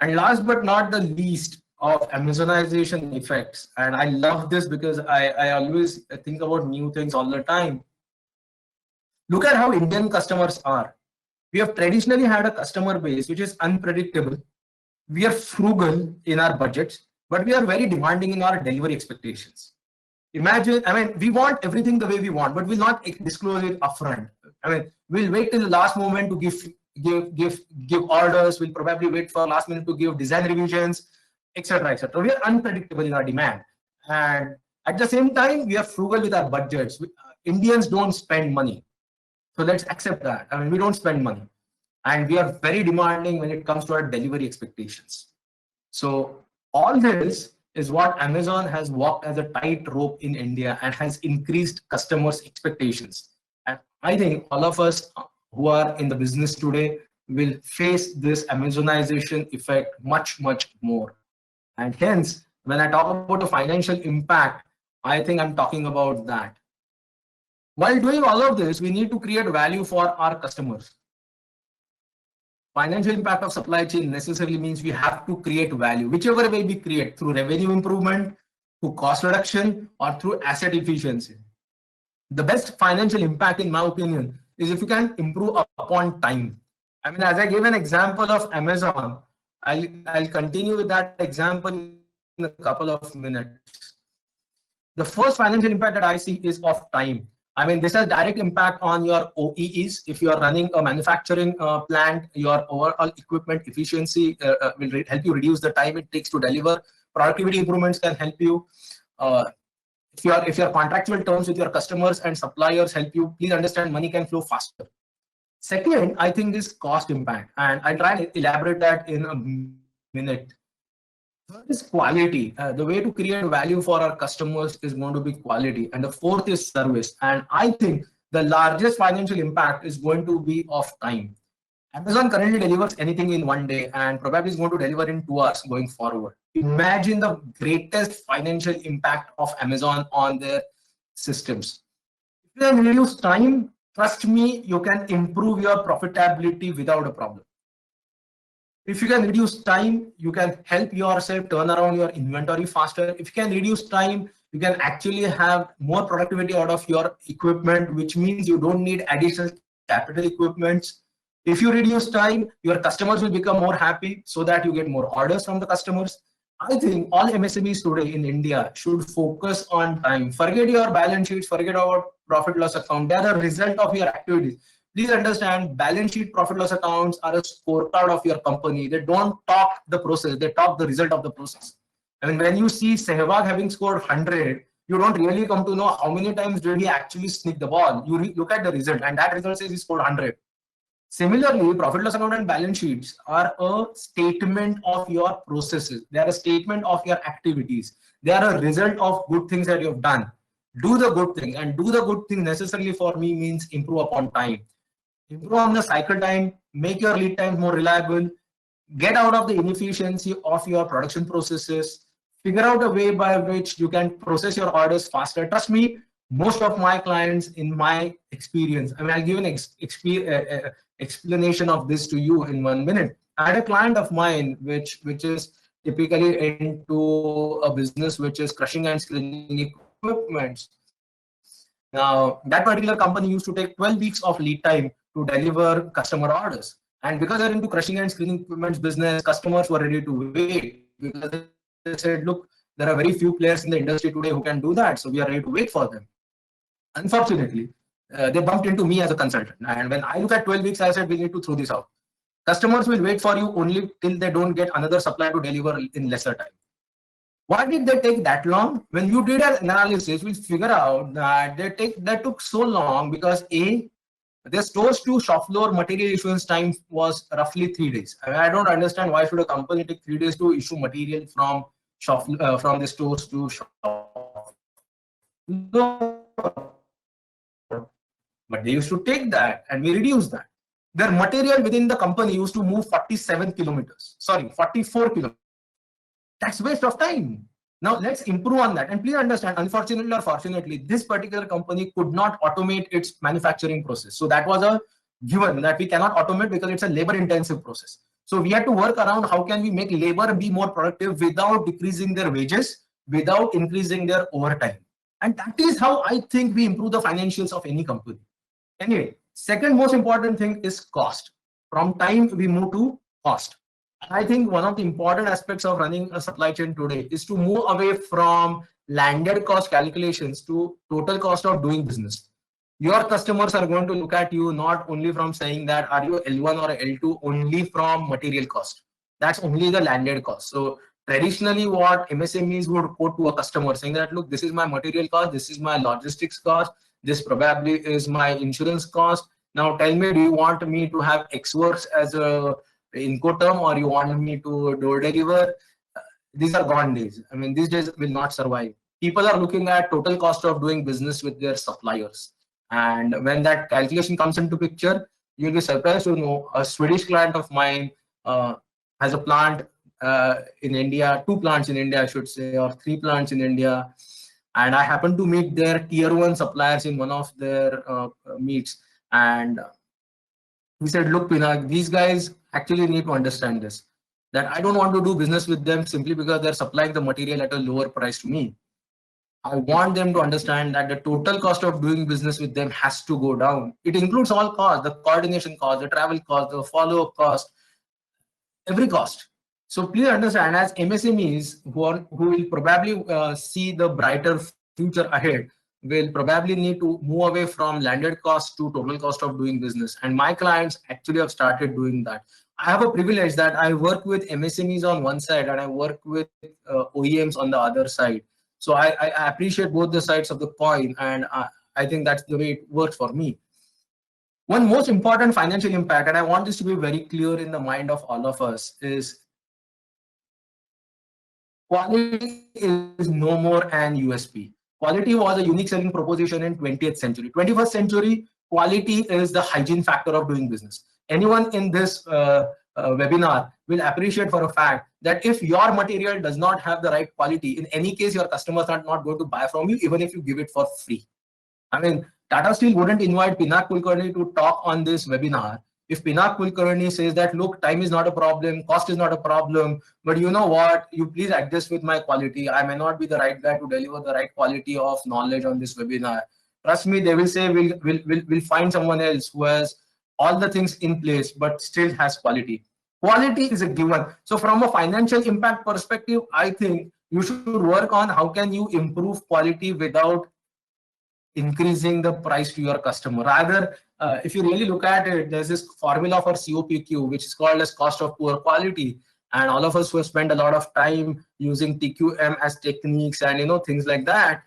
And last but not the least of Amazonization effects, and I love this because I always think about new things all the time. Look at how Indian customers are. We have traditionally had a customer base which is unpredictable. We are frugal in our budgets, but we are very demanding in our delivery expectations. Imagine, I mean, we want everything the way we want, but we'll not disclose it upfront. I mean, we'll wait till the last moment to give orders. We'll probably wait for last minute to give design revisions, etc., etc. We are unpredictable in our demand, and at the same time, we are frugal with our budgets. Indians don't spend money, so let's accept that. I mean, we don't spend money, and we are very demanding when it comes to our delivery expectations. So all this is what Amazon has walked as a tightrope in India and has increased customers' expectations. And I think all of us who are in the business today will face this Amazonization effect much, much more. And hence, when I talk about the financial impact, I think I'm talking about that. While doing all of this, we need to create value for our customers. Financial impact of supply chain necessarily means we have to create value, whichever way we create, through revenue improvement, through cost reduction, or through asset efficiency. The best financial impact, in my opinion, is if you can improve upon time. I mean, as I gave an example of Amazon, I'll continue with that example in a couple of minutes. The first financial impact that I see is of time. I mean, this has direct impact on your OEEs. If you are running a manufacturing plant, your overall equipment efficiency will help you reduce the time it takes to deliver. Productivity improvements can help you. If your contractual terms with your customers and suppliers help you, please understand money can flow faster. Second, I think is cost impact, and I'll try and elaborate that in a minute. Third is quality. The way to create value for our customers is going to be quality. And the fourth is service. And I think the largest financial impact is going to be of time. Amazon currently delivers anything in one day and probably is going to deliver in 2 hours going forward. Imagine the greatest financial impact of Amazon on their systems. If you can reduce time, trust me, you can improve your profitability without a problem. If you can reduce time, you can help yourself turn around your inventory faster. If you can reduce time, you can actually have more productivity out of your equipment, which means you don't need additional capital equipments. If you reduce time, your customers will become more happy so that you get more orders from the customers. I think all MSMEs today in India should focus on time. Forget your balance sheets, forget about profit loss account. They are a result of your activities. Please understand, balance sheet, profit loss accounts are a scorecard of your company. They don't talk the process, they talk the result of the process. I mean, when you see Sehwag having scored 100, you don't really come to know how many times did he actually sneak the ball. You look at the result, and that result says he scored 100. Similarly, profit loss account and balance sheets are a statement of your processes. They are a statement of your activities. They are a result of good things that you have done. Do the good thing, and do the good thing necessarily for me means improve upon time. Improve on the cycle time, make your lead time more reliable, get out of the inefficiency of your production processes, figure out a way by which you can process your orders faster. Trust me, most of my clients, in my experience, I mean, I'll give an explanation of this to you in 1 minute. I had a client of mine which is typically into a business which is crushing and screening equipment. Now, that particular company used to take 12 weeks of lead time to deliver customer orders. And because they're into crushing and screening equipment business, customers were ready to wait because they said, look, there are very few players in the industry today who can do that. So we are ready to wait for them. Unfortunately, they bumped into me as a consultant. And when I look at 12 weeks, I said, we need to throw this out. Customers will wait for you only till they don't get another supplier to deliver in lesser time. Why did they take that long? When you did an analysis, we figure out that that took so long because their stores to shop floor material issuance time was roughly 3 days. I mean, I don't understand why should a company take 3 days to issue material from from the stores to shop floor. But they used to take that, and we reduced that. Their material within the company used to move 47 kilometers. Sorry, 44 kilometers. That's waste of time. Now let's improve on that. And please understand, unfortunately or fortunately, this particular company could not automate its manufacturing process. So that was a given that we cannot automate because it's a labor intensive process. So we had to work around how can we make labor be more productive without decreasing their wages, without increasing their overtime. And that is how I think we improve the financials of any company. Anyway, second most important thing is cost. From time, we move to cost. I think one of the important aspects of running a supply chain today is to move away from landed cost calculations to total cost of doing business. Your customers are going to look at you not only from saying that are you L1 or L2, only from material cost. That's only the landed cost. So traditionally what MSMEs would quote to a customer saying that, look, this is my material cost, this is my logistics cost, this probably is my insurance cost. Now tell me, do you want me to have X works as a Incoterm or you want me to door deliver? These are gone days. I mean, these days will not survive. People are looking at total cost of doing business with their suppliers. And when that calculation comes into picture, you'll be surprised to know a Swedish client of mine has a plant in India, 2 plants in India, I should say, or 3 plants in India. And I happened to meet their tier 1 suppliers in one of their meets. And he said, look, Pinag, these guys actually need to understand this, that I don't want to do business with them simply because they're supplying the material at a lower price to me. I want them to understand that the total cost of doing business with them has to go down. It includes all costs, the coordination cost, the travel cost, the follow-up cost, every cost. So please understand, as MSMEs who will probably see the brighter future ahead, will probably need to move away from landed cost to total cost of doing business. And my clients actually have started doing that. I have a privilege that I work with MSMEs on one side and I work with OEMs on the other side. So I appreciate both the sides of the coin, and I think that's the way it works for me. One most important financial impact, and I want this to be very clear in the mind of all of us, is quality is no more an USP. Quality was a unique selling proposition in 20th century. 21st century, quality is the hygiene factor of doing business. Anyone in this webinar will appreciate for a fact that if your material does not have the right quality, in any case, your customers are not going to buy from you, even if you give it for free. I mean, Tata Steel wouldn't invite Pinak Kulkarni to talk on this webinar if Pinak Kulkarni says that, look, time is not a problem, cost is not a problem, but you know what, you please adjust with my quality. I may not be the right guy to deliver the right quality of knowledge on this webinar. Trust me, they will say we'll find someone else who has all the things in place but still has quality. Quality is a given. So from a financial impact perspective, I think you should work on how can you improve quality without increasing the price to your customer. Rather, if you really look at it, there's this formula for COPQ, which is called as cost of poor quality. And all of us who have spent a lot of time using TQM as techniques and things like that,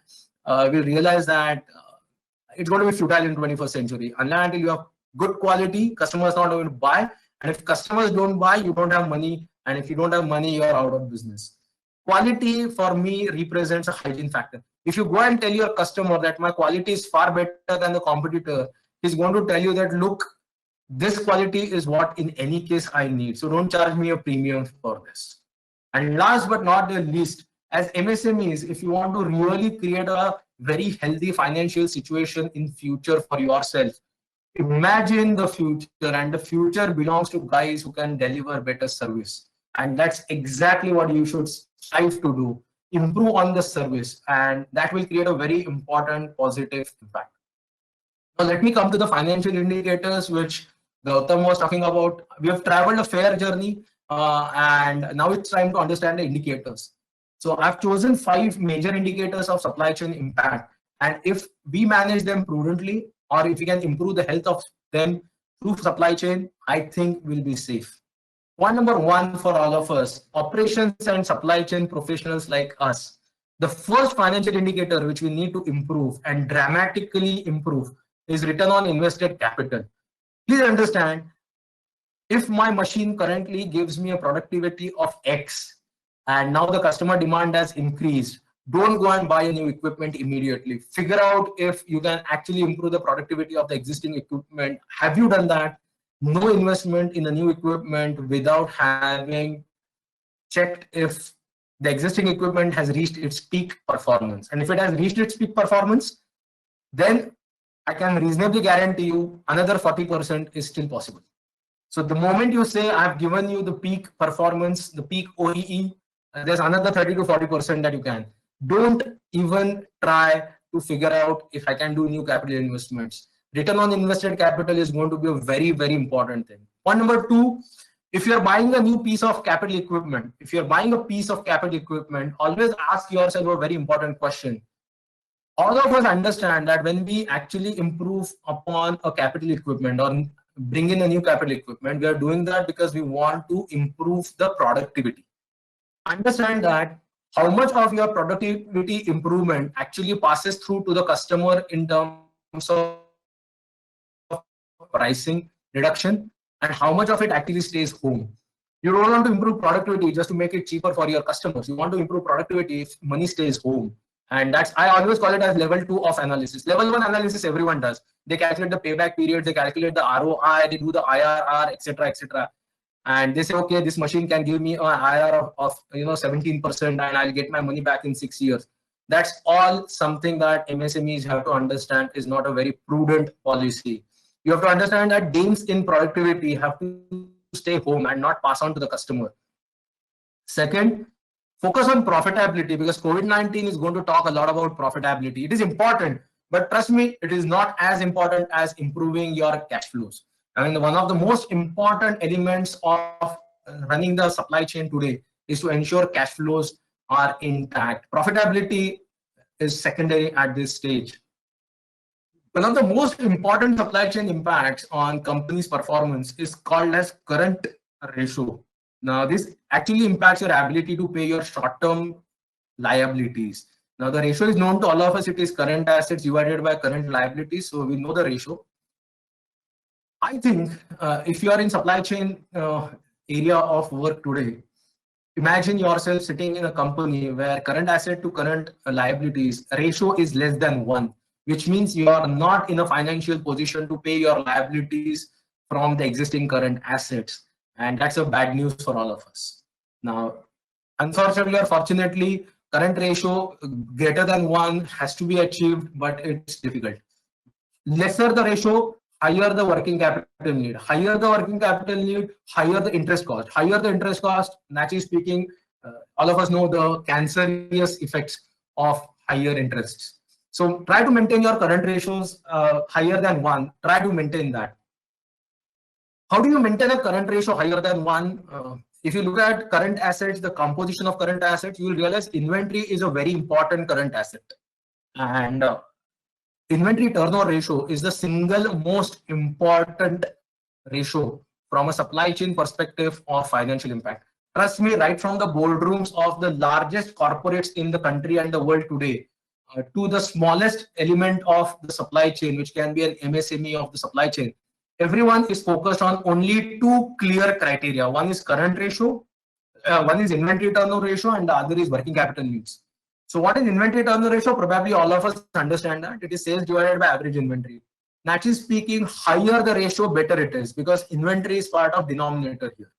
will realize that it's going to be futile in 21st century. Unless until you have good quality, customers not going to buy. And if customers don't buy, you don't have money. And if you don't have money, you're out of business. Quality for me represents a hygiene factor. If you go and tell your customer that my quality is far better than the competitor, he's going to tell you that, look, this quality is what in any case I need. So don't charge me a premium for this. And last but not the least, as MSMEs, if you want to really create a very healthy financial situation in future for yourself, imagine the future, and the future belongs to guys who can deliver better service. And that's exactly what you should strive to do. Improve on the service, and that will create a very important positive impact. Now, let me come to the financial indicators, which Gautam was talking about. We have traveled a fair journey, and now it's time to understand the indicators. So I've chosen 5 major indicators of supply chain impact. And if we manage them prudently, or if we can improve the health of them through supply chain, I think we'll be safe. Point number 1 for all of us, operations and supply chain professionals like us. The first financial indicator which we need to improve and dramatically improve is return on invested capital. Please understand, if my machine currently gives me a productivity of X and now the customer demand has increased, don't go and buy a new equipment immediately. Figure out if you can actually improve the productivity of the existing equipment. Have you done that? No investment in a new equipment without having checked if the existing equipment has reached its peak performance. And if it has reached its peak performance, then I can reasonably guarantee you another 40% is still possible. So the moment you say I've given you the peak performance, the peak OEE, there's another 30 to 40% that you can. Don't even try to figure out if I can do new capital investments. Return on invested capital is going to be a very, very important thing. Point number 2, if you're buying a new piece of capital equipment, always ask yourself a very important question. All of us understand that when we actually improve upon a capital equipment or bring in a new capital equipment, we are doing that because we want to improve the productivity. Understand that how much of your productivity improvement actually passes through to the customer in terms of pricing reduction, and how much of it actually stays home. You don't want to improve productivity just to make it cheaper for your customers. You want to improve productivity if money stays home. And that's, I always call it as level 2 of analysis. Level 1 analysis everyone does. They calculate the payback period, they calculate the ROI, they do the IRR, etc., etc. And they say, okay, this machine can give me an IRR of 17%, and I'll get my money back in 6 years. That's all something that MSMEs have to understand is not a very prudent policy. You have to understand that gains in productivity have to stay home and not pass on to the customer. Second, focus on profitability, because COVID-19 is going to talk a lot about profitability. It is important, but trust me, it is not as important as improving your cash flows. I mean, one of the most important elements of running the supply chain today is to ensure cash flows are intact. Profitability is secondary at this stage. One of the most important supply chain impacts on companies' performance is called as current ratio. Now, this actually impacts your ability to pay your short-term liabilities. Now, the ratio is known to all of us. It is current assets divided by current liabilities. So we know the ratio. I think if you are in supply chain area of work today, imagine yourself sitting in a company where current asset to current liabilities ratio is less than 1, which means you are not in a financial position to pay your liabilities from the existing current assets. And that's a bad news for all of us. Now, unfortunately or fortunately, current ratio greater than 1 has to be achieved, but it's difficult. Lesser the ratio, higher the working capital need. Higher the working capital need, higher the interest cost. Higher the interest cost, naturally speaking, all of us know the cancerous effects of higher interests. So try to maintain your current ratios higher than 1. Try to maintain that. How do you maintain a current ratio higher than 1? If you look at current assets, the composition of current assets, you will realize inventory is a very important current asset. And inventory turnover ratio is the single most important ratio from a supply chain perspective of financial impact. Trust me, right from the boardrooms of the largest corporates in the country and the world today, to the smallest element of the supply chain, which can be an MSME of the supply chain, everyone is focused on only two clear criteria. One is current ratio, one is inventory turnover ratio, and the other is working capital needs. So what is inventory turnover ratio? Probably all of us understand that it is sales divided by average inventory. Naturally speaking, higher the ratio, better it is, because inventory is part of denominator here.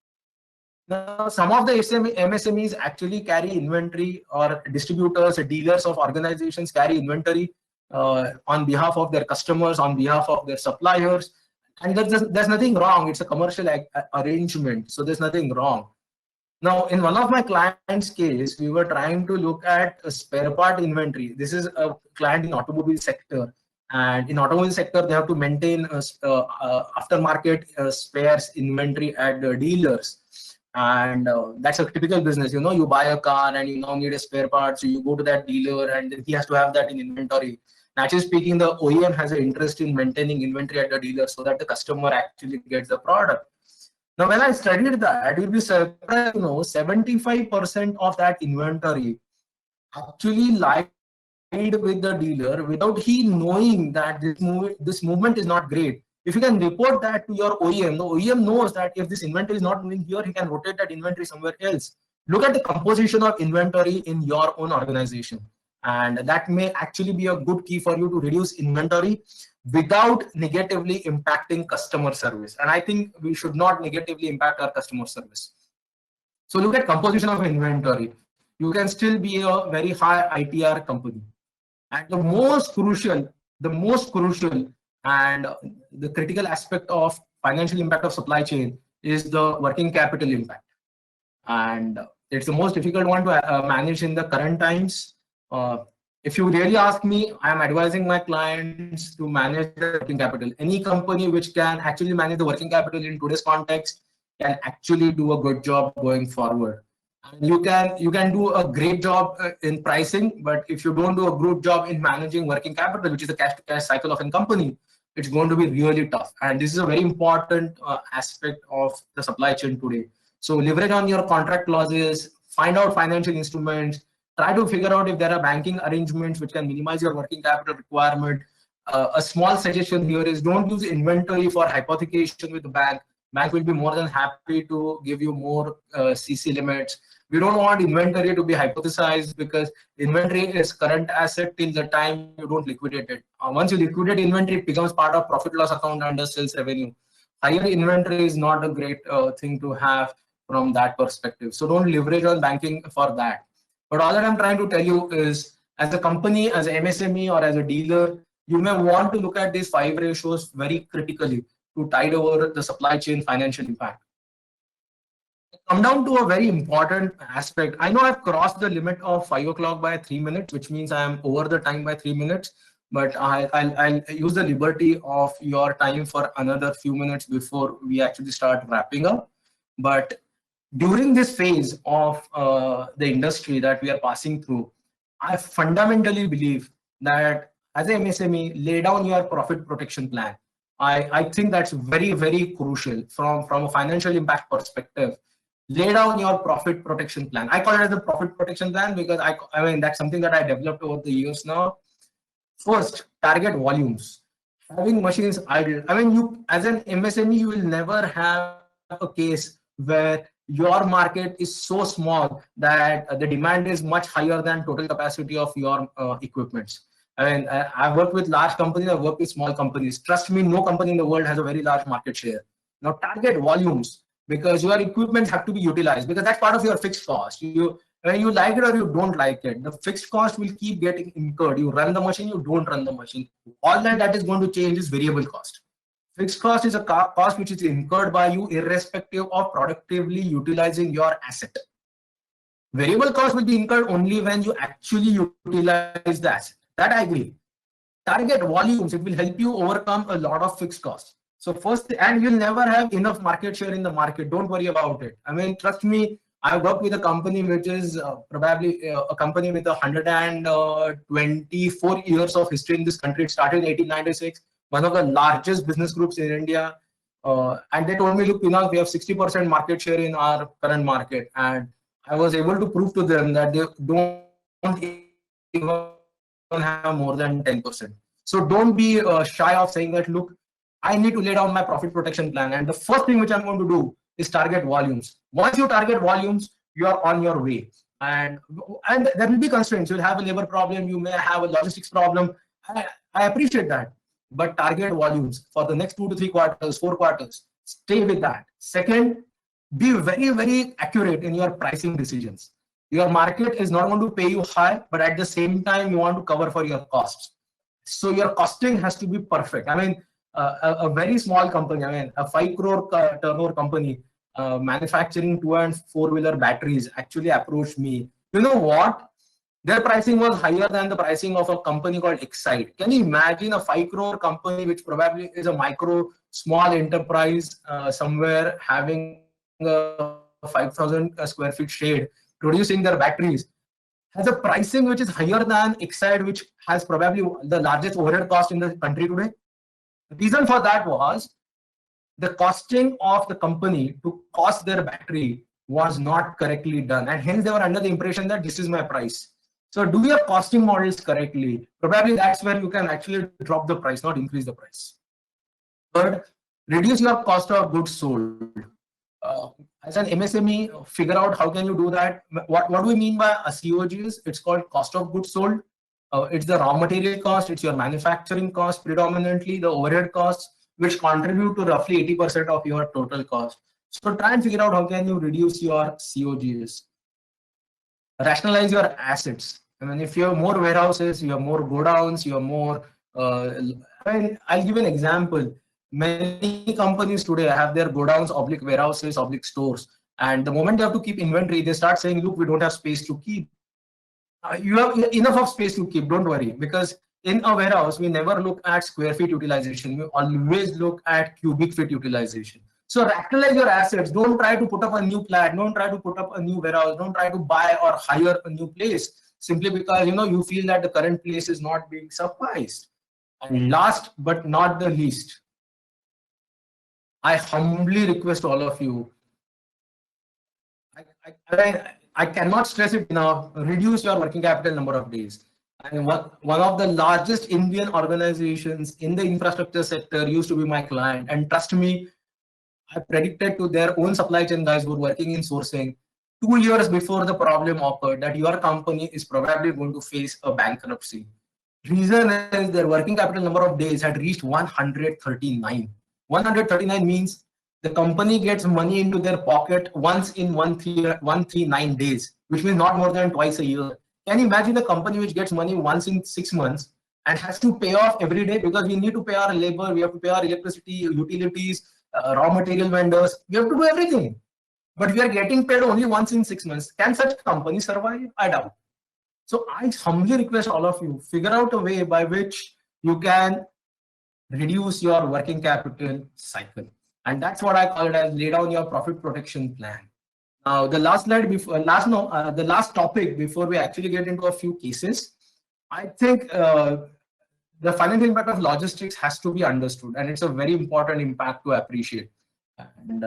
Now, some of the MSMEs actually carry inventory, or distributors, dealers of organizations carry inventory on behalf of their customers, on behalf of their suppliers. And there's nothing wrong. It's a commercial arrangement. So there's nothing wrong. Now, in one of my clients' case, we were trying to look at a spare part inventory. This is a client in automobile sector, and in automobile sector, they have to maintain aftermarket spares inventory at the dealers, and that's a typical business. You know, you buy a car and you now need a spare part, so you go to that dealer, and he has to have that in inventory. Naturally speaking, the OEM has an interest in maintaining inventory at the dealer so that the customer actually gets the product. Now, when I studied that, you'll be surprised to know 75% of that inventory actually lied with the dealer without he knowing that this movement is not great. If you can report that to your OEM, the OEM knows that if this inventory is not moving here, he can rotate that inventory somewhere else. Look at the composition of inventory in your own organization. And that may actually be a good key for you to reduce inventory without negatively impacting customer service. And I think we should not negatively impact our customer service. So look at composition of inventory. You can still be a very high ITR company. And the most crucial and the critical aspect of financial impact of supply chain is the working capital impact. And it's the most difficult one to manage in the current times. If you really ask me, I am advising my clients to manage the working capital. Any company which can actually manage the working capital in today's context can actually do a good job going forward. And you can do a great job in pricing, but if you don't do a good job in managing working capital, which is the cash-to-cash cycle of a company, it's going to be really tough. And this is a very important aspect of the supply chain today. So leverage on your contract clauses, find out financial instruments, try to figure out if there are banking arrangements which can minimize your working capital requirement. A small suggestion here is don't use inventory for hypothecation with the bank. Bank will be more than happy to give you more CC limits. We don't want inventory to be hypothesized because inventory is current asset till the time you don't liquidate it. Once you liquidate inventory, it becomes part of profit loss account under sales revenue. Higher inventory is not a great thing to have from that perspective. So don't leverage on banking for that. But all that I'm trying to tell you is, as a company, as an MSME, or as a dealer, you may want to look at these 5 ratios very critically to tide over the supply chain financial impact. Come down to a very important aspect. I know I've crossed the limit of 5 o'clock by 3 minutes, which means I am over the time by 3 minutes. But I'll use the liberty of your time for another few minutes before we actually start wrapping up. But during this phase of the industry that we are passing through, I fundamentally believe that as an MSME, lay down your profit protection plan. I think that's very, very crucial from a financial impact perspective. Lay down your profit protection plan. I call it as a profit protection plan because I mean that's something that I developed over the years now. First, target volumes. having machines idle. I mean, you as an MSME, you will never have a case where your market is so small that the demand is much higher than total capacity of your equipments. I mean, I've worked with large companies, I've worked with small companies. Trust me, no company in the world has a very large market share. Now, target volumes because your equipment have to be utilized because that's part of your fixed cost. When you like it or you don't like it, the fixed cost will keep getting incurred. You run the machine, you don't run the machine. All that is going to change is variable cost. Fixed cost is a cost which is incurred by you irrespective of productively utilizing your asset. Variable cost will be incurred only when you actually utilize the asset. That I agree. Target volumes, it will help you overcome a lot of fixed costs. So first, and you'll never have enough market share in the market. Don't worry about it. I mean, trust me, I worked with a company which is probably a company with 124 years of history in this country. It started in 1896, one of the largest business groups in India. And they told me, look, Pinak, we have 60% market share in our current market. And I was able to prove to them that they don't even have more than 10%. So don't be shy of saying that, look, I need to lay down my profit protection plan. And the first thing which I'm going to do is target volumes. Once you target volumes, you are on your way. And there will be constraints. You'll have a labor problem, you may have a logistics problem. I appreciate that. But target volumes for the next 2 to 3 quarters, 4 quarters. Stay with that. Second, be very, very accurate in your pricing decisions. Your market is not going to pay you high, but at the same time, you want to cover for your costs. So your costing has to be perfect. I mean, a very small company, I mean, a 5 crore turnover company manufacturing 2 and 4-wheeler batteries actually approached me. You know what? Their pricing was higher than the pricing of a company called Excite. Can you imagine a 5 crore company, which probably is a micro, small enterprise somewhere having a 5,000 square feet shade, producing their batteries, has a pricing which is higher than Excite, which has probably the largest overhead cost in the country today? The reason for that was the costing of the company to cost their battery was not correctly done, and hence they were under the impression that this is my price. So do your costing models correctly. Probably that's where you can actually drop the price, not increase the price. Third, reduce your cost of goods sold. As an MSME, figure out how can you do that. What do we mean by a COGS? It's called cost of goods sold. It's the raw material cost, it's your manufacturing cost, predominantly the overhead costs, which contribute to roughly 80% of your total cost. So try and figure out how can you reduce your COGS. Rationalize your assets. I mean, if you have more warehouses, you have more godowns, you have more. I'll give an example. Many companies today have their godowns, oblique warehouses, oblique stores. And the moment they have to keep inventory, they start saying, look, we don't have space to keep. You have enough of space to keep, don't worry. Because in a warehouse, we never look at square feet utilization. We always look at cubic feet utilization. So rationalize your assets. Don't try to put up a new plant. Don't try to put up a new warehouse. Don't try to buy or hire a new place simply because you feel that the current place is not being sufficed. And last but not the least, I humbly request all of you. I cannot stress it enough. Reduce your working capital number of days. And one of the largest Indian organizations in the infrastructure sector used to be my client. And trust me, I predicted to their own supply chain guys who were working in sourcing 2 years before the problem occurred that your company is probably going to face a bankruptcy. Reason is their working capital number of days had reached 139. 139 means the company gets money into their pocket once in 139 days, which means not more than twice a year. Can you imagine a company which gets money once in 6 months and has to pay off every day because we need to pay our labor, we have to pay our electricity, utilities, raw material vendors, we have to do everything. But we are getting paid only once in 6 months. Can such company survive? I doubt. So I humbly request all of you, figure out a way by which you can reduce your working capital cycle. And that's what I call it as lay down your profit protection plan. Now, the last slide before, the last topic before we actually get into a few cases, I think the financial impact of logistics has to be understood, and it's a very important impact to appreciate. And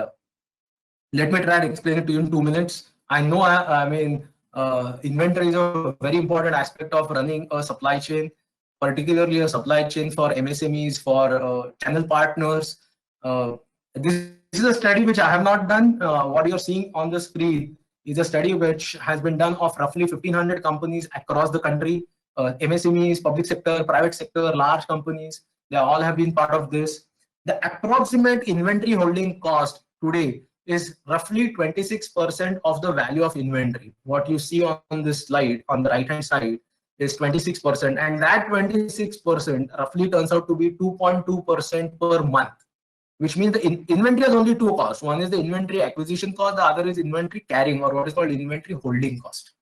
let me try and explain it to you in 2 minutes. I know, I mean, inventory is a very important aspect of running a supply chain. particularly a supply chain for MSMEs, for channel partners. This is a study which I have not done. What you're seeing on the screen is a study which has been done of roughly 1,500 companies across the country, MSMEs, public sector, private sector, large companies. They all have been part of this. The approximate inventory holding cost today is roughly 26% of the value of inventory. What you see on this slide on the right hand side is 26%, and that 26% roughly turns out to be 2.2% per month, which means the inventory has only two costs. One is the inventory acquisition cost, the other is inventory carrying, or what is called inventory holding cost.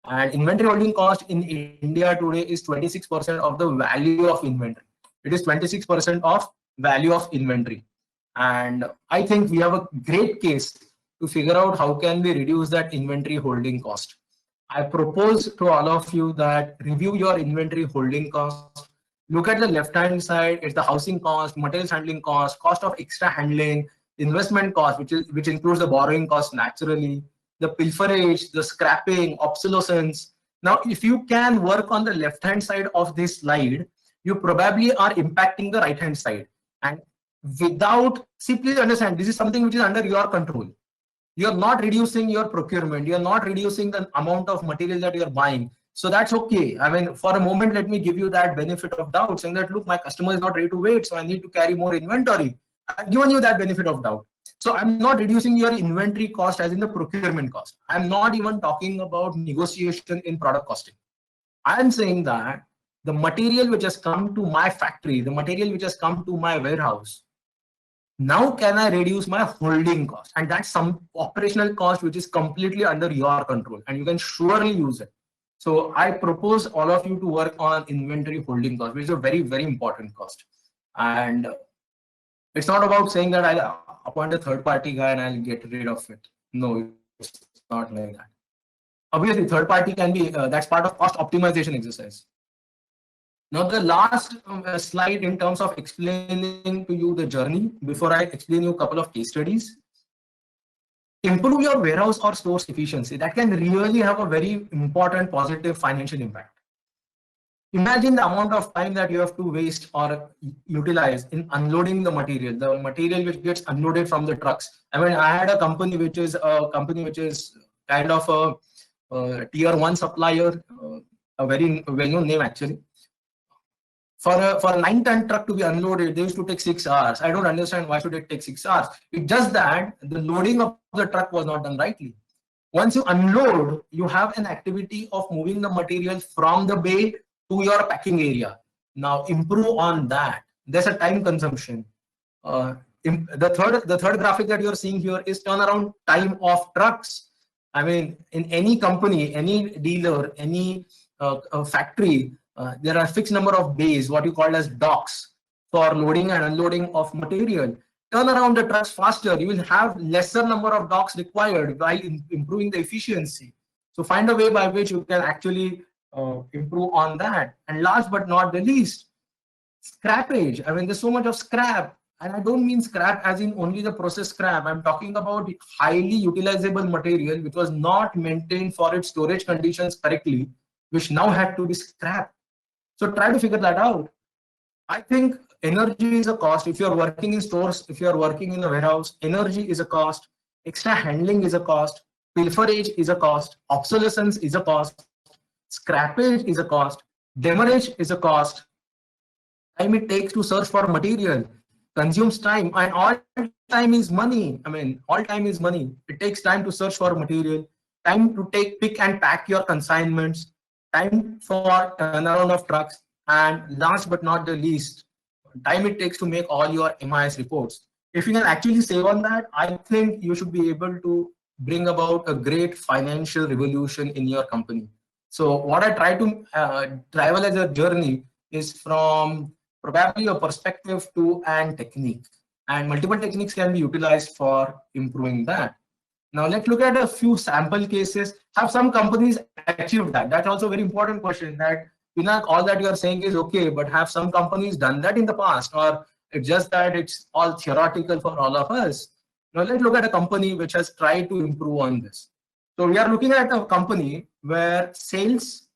And inventory holding cost in India today is 26% of the value of inventory. It is 26% of value of inventory. And I think we have a great case to figure out how can we reduce that inventory holding cost. I propose to all of you that review your inventory holding cost. Look at the left-hand side, it's the housing cost, materials handling cost, cost of extra handling, investment cost, which includes the borrowing cost naturally, the pilferage, the scrapping, obsolescence. Now, if you can work on the left-hand side of this slide, you probably are impacting the right-hand side. And without, see, please understand, this is something which is under your control. You're not reducing your procurement. You're not reducing the amount of material that you're buying. So that's okay. I mean, for a moment, let me give you that benefit of doubt, saying that, look, my customer is not ready to wait, so I need to carry more inventory. I've given you that benefit of doubt. So I'm not reducing your inventory cost as in the procurement cost. I'm not even talking about negotiation in product costing. I'm saying that the material which has come to my factory, the material which has come to my warehouse, now can I reduce my holding cost? And that's some operational cost which is completely under your control, and you can surely use it. So I propose all of you to work on inventory holding cost, which is a very, very important cost. And it's not about saying that I'll appoint a third party guy and I'll get rid of it. No, it's not like that. Obviously, third party can be, that's part of cost optimization exercise. Now, the last slide in terms of explaining to you the journey, before I explain you a couple of case studies. Improve your warehouse or store's efficiency. That can really have a very important positive financial impact. Imagine the amount of time that you have to waste or utilize in unloading the material which gets unloaded from the trucks. I mean, I had a company which is kind of a tier 1 supplier, a very well-known name actually. For a 9-ton truck to be unloaded, they used to take 6 hours. I don't understand why should it take 6 hours. It's just that the loading of the truck was not done rightly. Once you unload, you have an activity of moving the material from the bay to your packing area. Now improve on that. There's a time consumption. The third graphic that you're seeing here is turnaround time of trucks. I mean, in any company, any dealer, any factory, there are a fixed number of bays, what you call as docks, for loading and unloading of material. Turn around the trucks faster. You will have lesser number of docks required by improving the efficiency. So find a way by which you can actually improve on that. And last but not the least, scrappage. I mean, there's so much of scrap. And I don't mean scrap as in only the process scrap. I'm talking about highly utilizable material which was not maintained for its storage conditions correctly, which now had to be scrapped. So try to figure that out. I think energy is a cost. If you're working in stores, if you're working in a warehouse, energy is a cost. Extra handling is a cost. Pilferage is a cost. Obsolescence is a cost. Scrappage is a cost. Demurrage is a cost. Time it takes to search for material consumes time, and all time is money. I mean, all time is money. It takes time to search for material, time to pick and pack your consignments, time for turnaround of trucks, and last but not the least, time it takes to make all your MIS reports. If you can actually save on that, I think you should be able to bring about a great financial revolution in your company. So what I try to travel as a journey is from probably a perspective to an technique, and multiple techniques can be utilized for improving that. Now let's look at a few sample cases. Have some companies achieved that? That's also a very important question, that Pinak, all that you are saying is okay, but have some companies done that in the past, or it's just that it's all theoretical for all of us? Now let's look at a company which has tried to improve on this. So we are looking at a company where sales,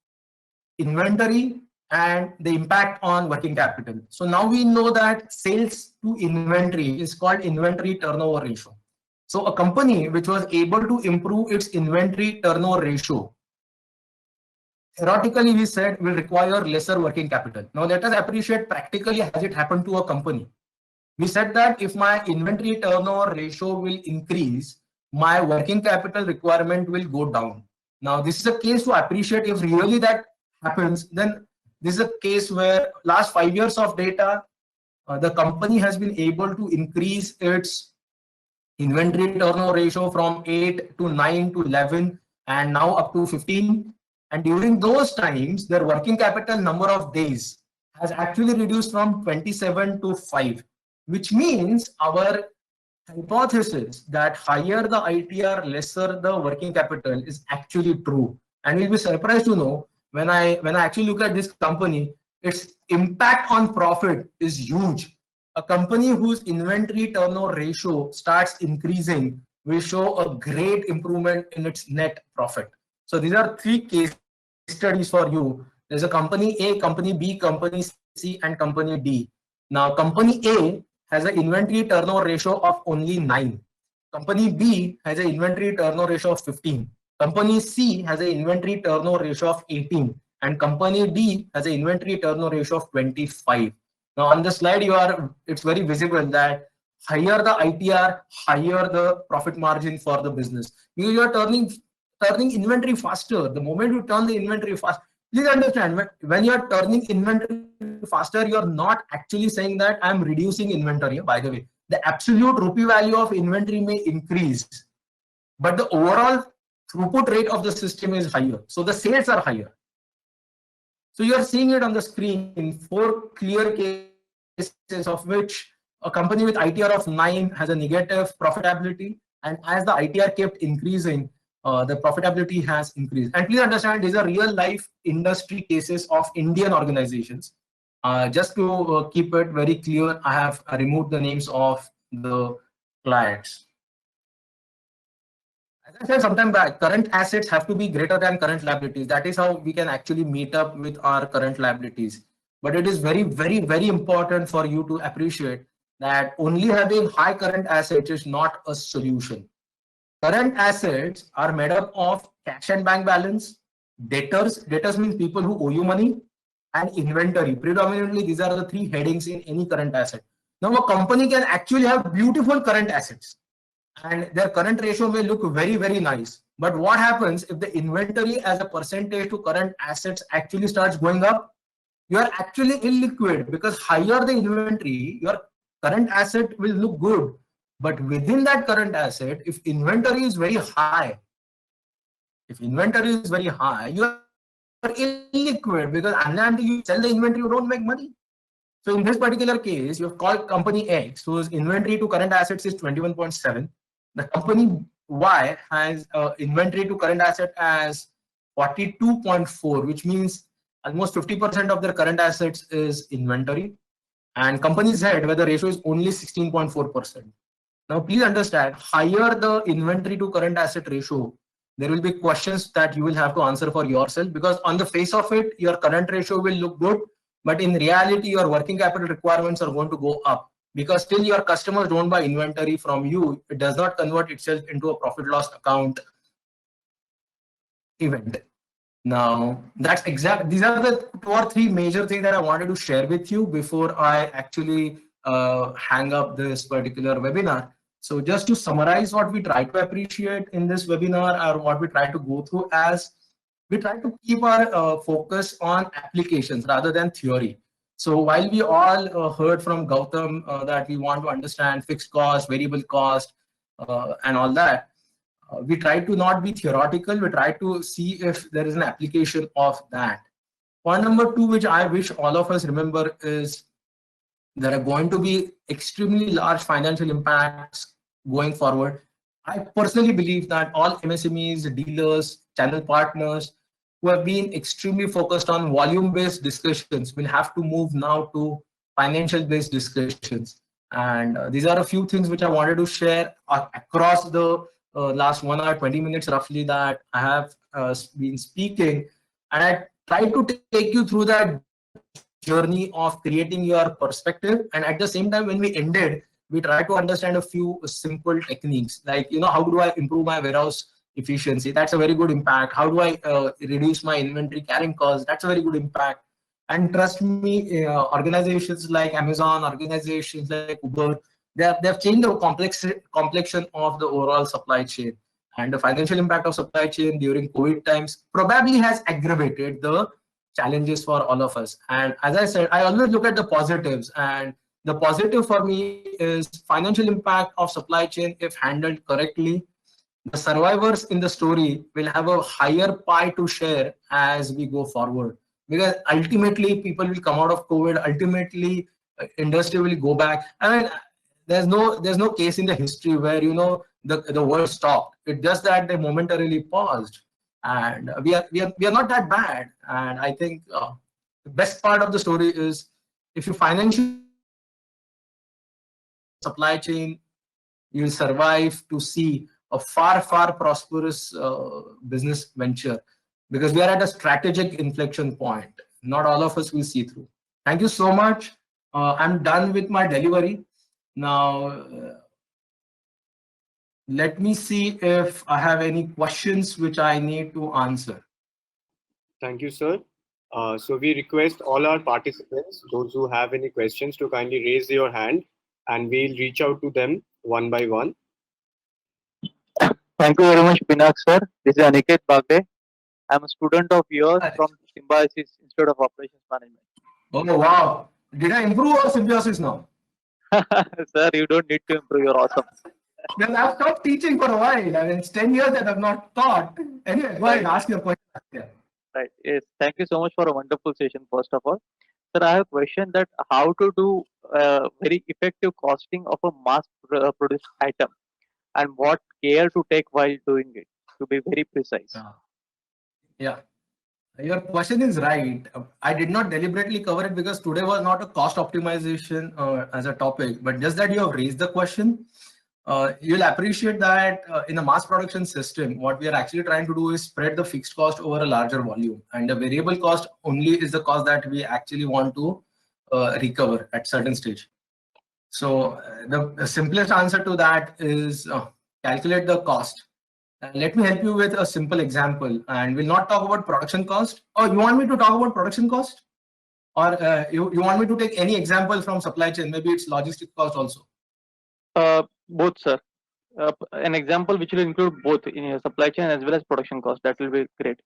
inventory, and the impact on working capital. So now we know that sales to inventory is called inventory turnover ratio. So a company which was able to improve its inventory turnover ratio, theoretically we said will require lesser working capital. Now let us appreciate practically has it happened to a company. We said that if my inventory turnover ratio will increase, my working capital requirement will go down. Now this is a case to appreciate. If really that happens, then this is a case where last 5 years of data, the company has been able to increase its inventory turnover ratio from 8 to 9 to 11 and now up to 15. And during those times, their working capital number of days has actually reduced from 27 to 5, which means our hypothesis that higher the ITR, lesser the working capital is actually true. And you'll be surprised to know when I actually look at this company, its impact on profit is huge. A company whose inventory turnover ratio starts increasing will show a great improvement in its net profit. So these are three case studies for you. There's a company A, company B, company C, and company D. Now, company A has an inventory turnover ratio of only 9. Company B has an inventory turnover ratio of 15. Company C has an inventory turnover ratio of 18. And company D has an inventory turnover ratio of 25. Now, on the slide, it's very visible that higher the ITR, higher the profit margin for the business. Because you are turning inventory faster. The moment you turn the inventory fast, please understand, when you are turning inventory faster, you are not actually saying that I'm reducing inventory. By the way, the absolute rupee value of inventory may increase, but the overall throughput rate of the system is higher. So the sales are higher. So you are seeing it on the screen in 4 clear cases of which a company with ITR of 9 has a negative profitability, and as the ITR kept increasing, the profitability has increased. And please understand, these are real life industry cases of Indian organizations. Just to keep it very clear, I have removed the names of the clients. As I said sometime back, current assets have to be greater than current liabilities. That is how we can actually meet up with our current liabilities. But it is very, very, very important for you to appreciate that only having high current assets is not a solution. Current assets are made up of cash and bank balance, debtors. Debtors means people who owe you money, and inventory. Predominantly, these are the 3 headings in any current asset. Now, a company can actually have beautiful current assets, and their current ratio may look very, very nice. But what happens if the inventory as a percentage to current assets actually starts going up? You are actually illiquid, because higher the inventory, your current asset will look good. But within that current asset, if inventory is very high, you are illiquid, because unless you sell the inventory, you don't make money. So in this particular case, you've called company X, whose inventory to current assets is 21.7. The company Y has inventory to current asset as 42.4, which means almost 50% of their current assets is inventory. And company Z, where the ratio is only 16.4%. Now, please understand, higher the inventory to current asset ratio, there will be questions that you will have to answer for yourself, because on the face of it, your current ratio will look good, but in reality, your working capital requirements are going to go up, because still your customers don't buy inventory from you. It does not convert itself into a profit loss account event. Now, that's exact. These are the 2 or 3 major things that I wanted to share with you before I actually hang up this particular webinar. So just to summarize what we try to appreciate in this webinar, or what we try to go through, as we try to keep our focus on applications rather than theory. So while we all heard from Gautam that we want to understand fixed cost, variable cost, and all that, we try to not be theoretical. We try to see if there is an application of that. Point number 2, which I wish all of us remember, is there are going to be extremely large financial impacts going forward. I personally believe that all MSMEs, dealers, channel partners who have been extremely focused on volume-based discussions will have to move now to financial-based discussions. And these are a few things which I wanted to share across the last 1 hour, 20 minutes roughly that I have been speaking. And I try to take you through that journey of creating your perspective. And at the same time, when we ended, we try to understand a few simple techniques, like, how do I improve my warehouse efficiency? That's a very good impact. How do I reduce my inventory carrying costs? That's a very good impact. And trust me, organizations like Amazon, organizations like Uber, they have changed the complexion of the overall supply chain. And the financial impact of supply chain during COVID times probably has aggravated the challenges for all of us. And as I said, I always look at the positives, and the positive for me is financial impact of supply chain. If handled correctly, the survivors in the story will have a higher pie to share as we go forward, because ultimately people will come out of COVID. Ultimately, industry will go back. I mean, there's no case in the history where the world stopped. It's just that they momentarily paused, and we are not that bad. And I think the best part of the story is, if you financially supply chain, you'll survive to see a far prosperous business venture, because we are at a strategic inflection point. Not all of us will see through. Thank you so much. I'm done with my delivery now. Let me see if I have any questions which I need to answer. Thank you, sir. So we request all our participants, those who have any questions, to kindly raise your hand and we'll reach out to them one by one. Thank you very much, Pinak sir. This is Aniket Bagde. I'm a student of yours from Symbiosis Institute of Operations Management. Oh, wow. Did I improve or Symbiosis now? Sir, you don't need to improve. You're awesome. Then I've stopped teaching for a while. I mean, it's 10 years that I've not taught. Anyway, go ahead, ask your question. Yeah. Right. Yes. Thank you so much for a wonderful session, first of all. Sir, I have a question that how to do very effective costing of a mass produced item, and what care to take while doing it, to be very precise. Yeah. Your question is right. I did not deliberately cover it because today was not a cost optimization as a topic, but just that you have raised the question. You'll appreciate that in a mass production system, what we are actually trying to do is spread the fixed cost over a larger volume, and the variable cost only is the cost that we actually want to recover at certain stage. So the simplest answer to that is calculate the cost. Let me help you with a simple example, and we'll not talk about production cost. Oh, you want me to talk about production cost? Or you want me to take any example from supply chain? Maybe it's logistic cost also. Both, sir. An example which will include both in your supply chain as well as production cost. That will be great.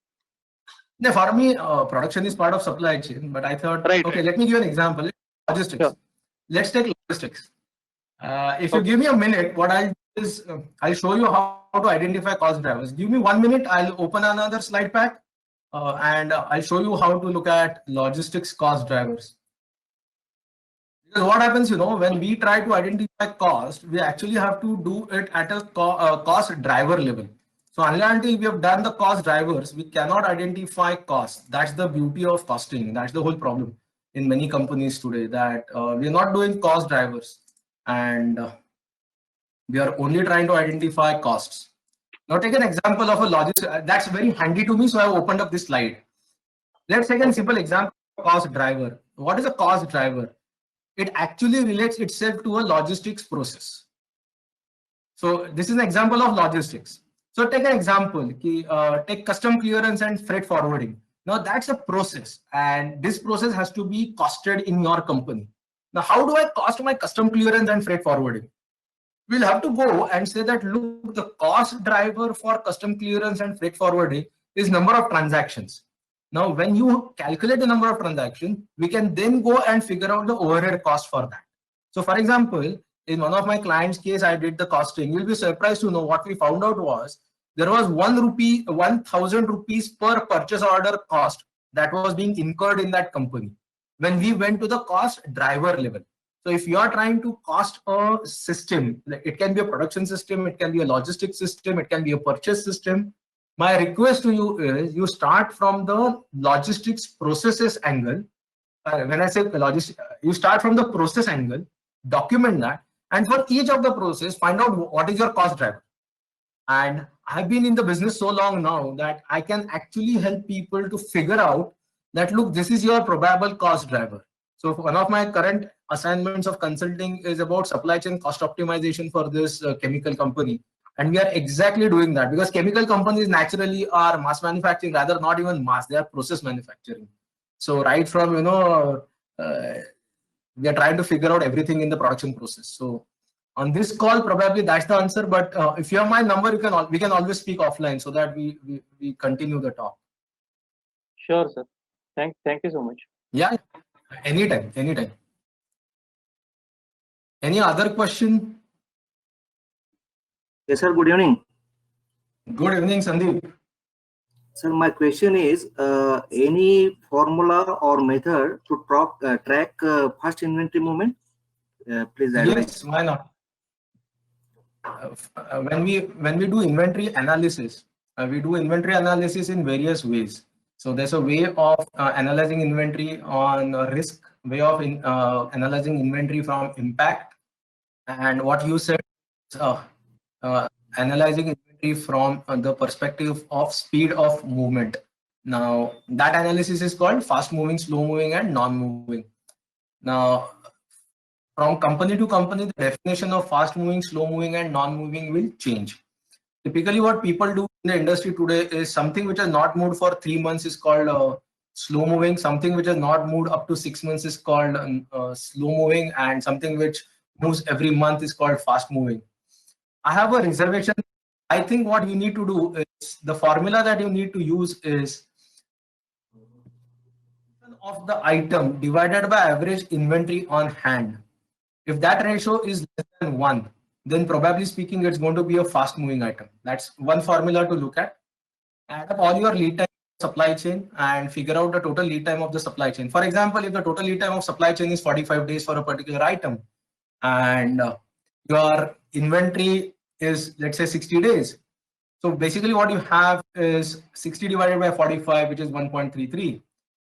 Yeah, for me, production is part of supply chain, but I thought, right, okay, let me give you an example. Logistics. Sure. Let's take logistics. If you give me a minute, what I'll do is I'll show you how to identify cost drivers. Give me 1 minute. I'll open another slide pack and I'll show you how to look at logistics cost drivers. Because what happens, when we try to identify cost, we actually have to do it at a cost driver level. So until we have done the cost drivers, we cannot identify costs. That's the beauty of costing. That's the whole problem in many companies today, that we are not doing cost drivers, and we are only trying to identify costs. Now take an example of a logistic. That's very handy to me, so I've opened up this slide. Let's take a simple example of cost driver. What is a cost driver? It actually relates itself to a logistics process. So this is an example of logistics. So take an example, take custom clearance and freight forwarding. Now that's a process, and this process has to be costed in your company. Now, how do I cost my custom clearance and freight forwarding? We'll have to go and say that, look, the cost driver for custom clearance and freight forwarding is number of transactions. Now, when you calculate the number of transactions, we can then go and figure out the overhead cost for that. So for example, in one of my clients' case, I did the costing. You'll be surprised to know what we found out was there was 1,000 rupees per purchase order cost that was being incurred in that company when we went to the cost driver level. So if you are trying to cost a system, it can be a production system, it can be a logistics system, it can be a purchase system. My request to you is you start from the logistics processes angle. When I say logistics, you start from the process angle, document that, and for each of the process, find out what is your cost driver. And I've been in the business so long now that I can actually help people to figure out that, look, this is your probable cost driver. So one of my current assignments of consulting is about supply chain cost optimization for this chemical company. And we are exactly doing that, because chemical companies naturally are mass manufacturing, rather not even mass, they are process manufacturing. So right from, we are trying to figure out everything in the production process. So on this call, probably that's the answer. But if you have my number, we can always speak offline so that we continue the talk. Sure, sir. Thank you so much. Yeah, anytime. Any other question? Yes, sir. Good evening. Good evening, Sandeep. Sir, my question is, any formula or method to track fast inventory movement? Please advise. Yes, why not? When we do inventory analysis, we do inventory analysis in various ways. So there's a way of analyzing inventory on risk, way of analyzing inventory from impact, and what you said, analyzing inventory from the perspective of speed of movement. Now that analysis is called fast moving, slow moving, and non-moving. Now, from company to company, the definition of fast moving, slow moving, and non-moving will change. Typically, what people do in the industry today is something which has not moved for 3 months is called slow moving. Something which has not moved up to 6 months is called slow moving, and something which moves every month is called fast moving. I have a reservation. I think what you need to do is, the formula that you need to use is of the item divided by average inventory on hand. If that ratio is less than 1, then probably speaking, it's going to be a fast moving item. That's one formula to look at. Add up all your lead time supply chain and figure out the total lead time of the supply chain. For example, if the total lead time of supply chain is 45 days for a particular item, and your inventory is, let's say, 60 days. So basically what you have is 60 divided by 45, which is 1.33.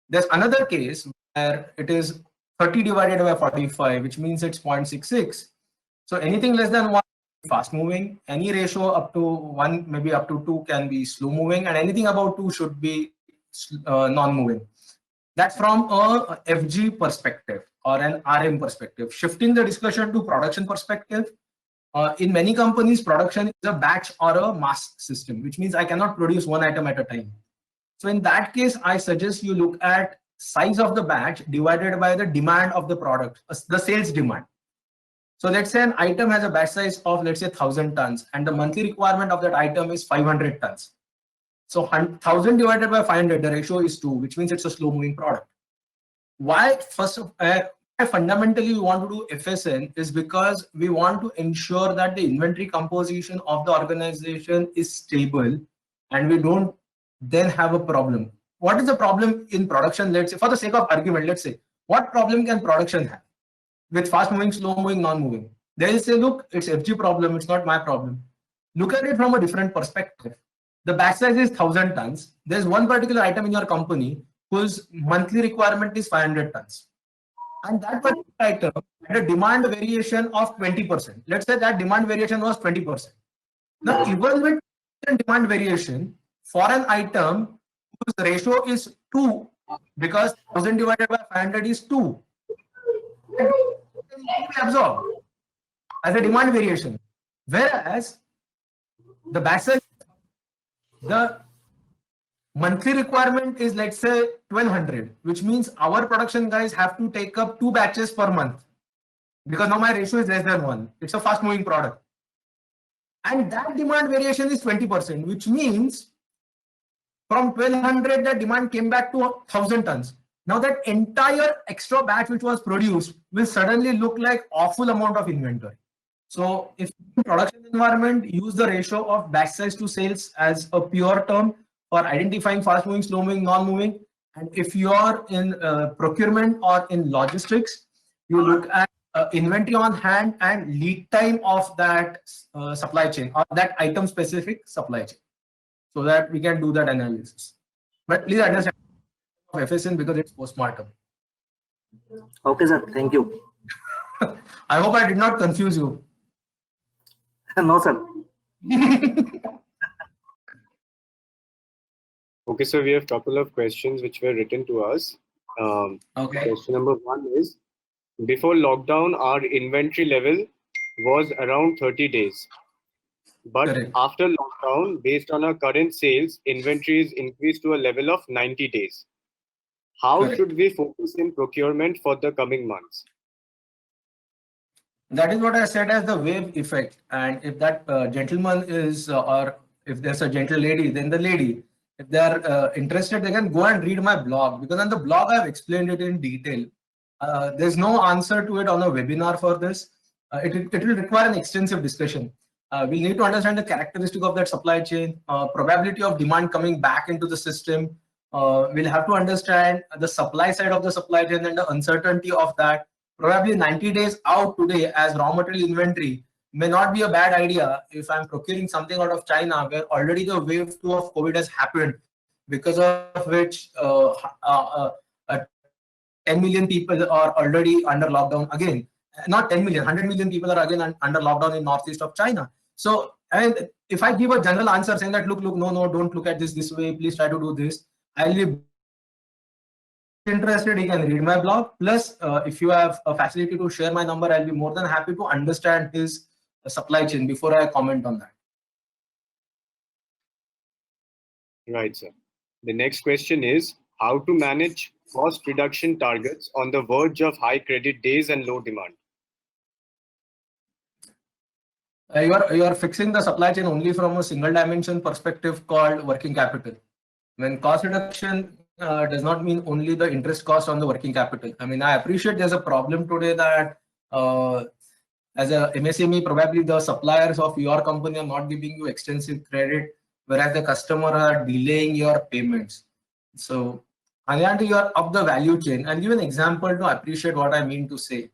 There's another case where it is 30 divided by 45, which means it's 0.66. So anything less than 1 fast moving, any ratio up to 1, maybe up to 2 can be slow moving, and anything above 2 should be non-moving. That's from a FG perspective or an RM perspective. Shifting the discussion to production perspective, in many companies, production is a batch or a mass system, which means I cannot produce one item at a time. So in that case, I suggest you look at size of the batch divided by the demand of the product, the sales demand. So let's say an item has a batch size of, let's say, 1,000 tons, and the monthly requirement of that item is 500 tons. So 1,000 divided by 500, the ratio is 2, which means it's a slow moving product. Why fundamentally we want to do FSN is because we want to ensure that the inventory composition of the organization is stable and we don't then have a problem. What is the problem in production? Let's say, for the sake of argument, let's say, what problem can production have with fast moving, slow moving, non-moving? They'll say, look, it's FG problem, it's not my problem. Look at it from a different perspective. The batch size is 1,000 tons. There's one particular item in your company whose monthly requirement is 500 tons. And that particular item had a demand variation of 20%. Let's say that demand variation was 20%. Now, even with demand variation for an item whose ratio is 2, because 1,000 divided by 500 is 2, it will be absorbed as a demand variation. Whereas the batch size, the monthly requirement is, let's say, 1,200, which means our production guys have to take up 2 batches per month, because now my ratio is less than 1. It's a fast moving product. And that demand variation is 20%, which means from 1,200, the demand came back to 1,000 tons. Now that entire extra batch which was produced will suddenly look like awful amount of inventory. So if in production environment, use the ratio of batch size to sales as a pure term for identifying fast moving, slow moving, non-moving. And if you are in procurement or in logistics, you look at inventory on hand and lead time of that supply chain or that item specific supply chain, so that we can do that analysis. But please understand FSN because it's postmortem. Okay, sir. Thank you. I hope I did not confuse you. No, sir. Okay, so we have a couple of questions which were written to us. Okay. Question number 1 is, before lockdown, our inventory level was around 30 days. But Correct. after lockdown, based on our current sales, inventory is increased to a level of 90 days. How Correct. should we focus in procurement for the coming months? That is what I said as the wave effect. And if that gentleman is, or if there's a gentle lady, then the lady, if they are interested, they can go and read my blog, because on the blog I've explained it in detail. There's no answer to it on a webinar for this. It will require an extensive discussion. We need to understand the characteristic of that supply chain, probability of demand coming back into the system. We'll have to understand the supply side of the supply chain and the uncertainty of that. Probably 90 days out today as raw material inventory may not be a bad idea if I'm procuring something out of China, where already the wave 2 of COVID has happened, because of which 10 million people are already under lockdown again. Not 10 million, 100 million people are again under lockdown in northeast of China. So, and if I give a general answer saying that, look, no, don't look at this way, please try to do this, I'll be interested, you can read my blog. Plus, if you have a facility to share my number, I'll be more than happy to understand his supply chain before I comment on that. Right, sir. The next question is, how to manage cost reduction targets on the verge of high credit days and low demand? You are fixing the supply chain only from a single dimension perspective called working capital. When cost reduction does not mean only the interest cost on the working capital. I mean, I appreciate there's a problem today that as a MSME, probably the suppliers of your company are not giving you extensive credit, whereas the customer are delaying your payments. So, Anyanti, you are up the value chain. I'll give an example to appreciate what I mean to say.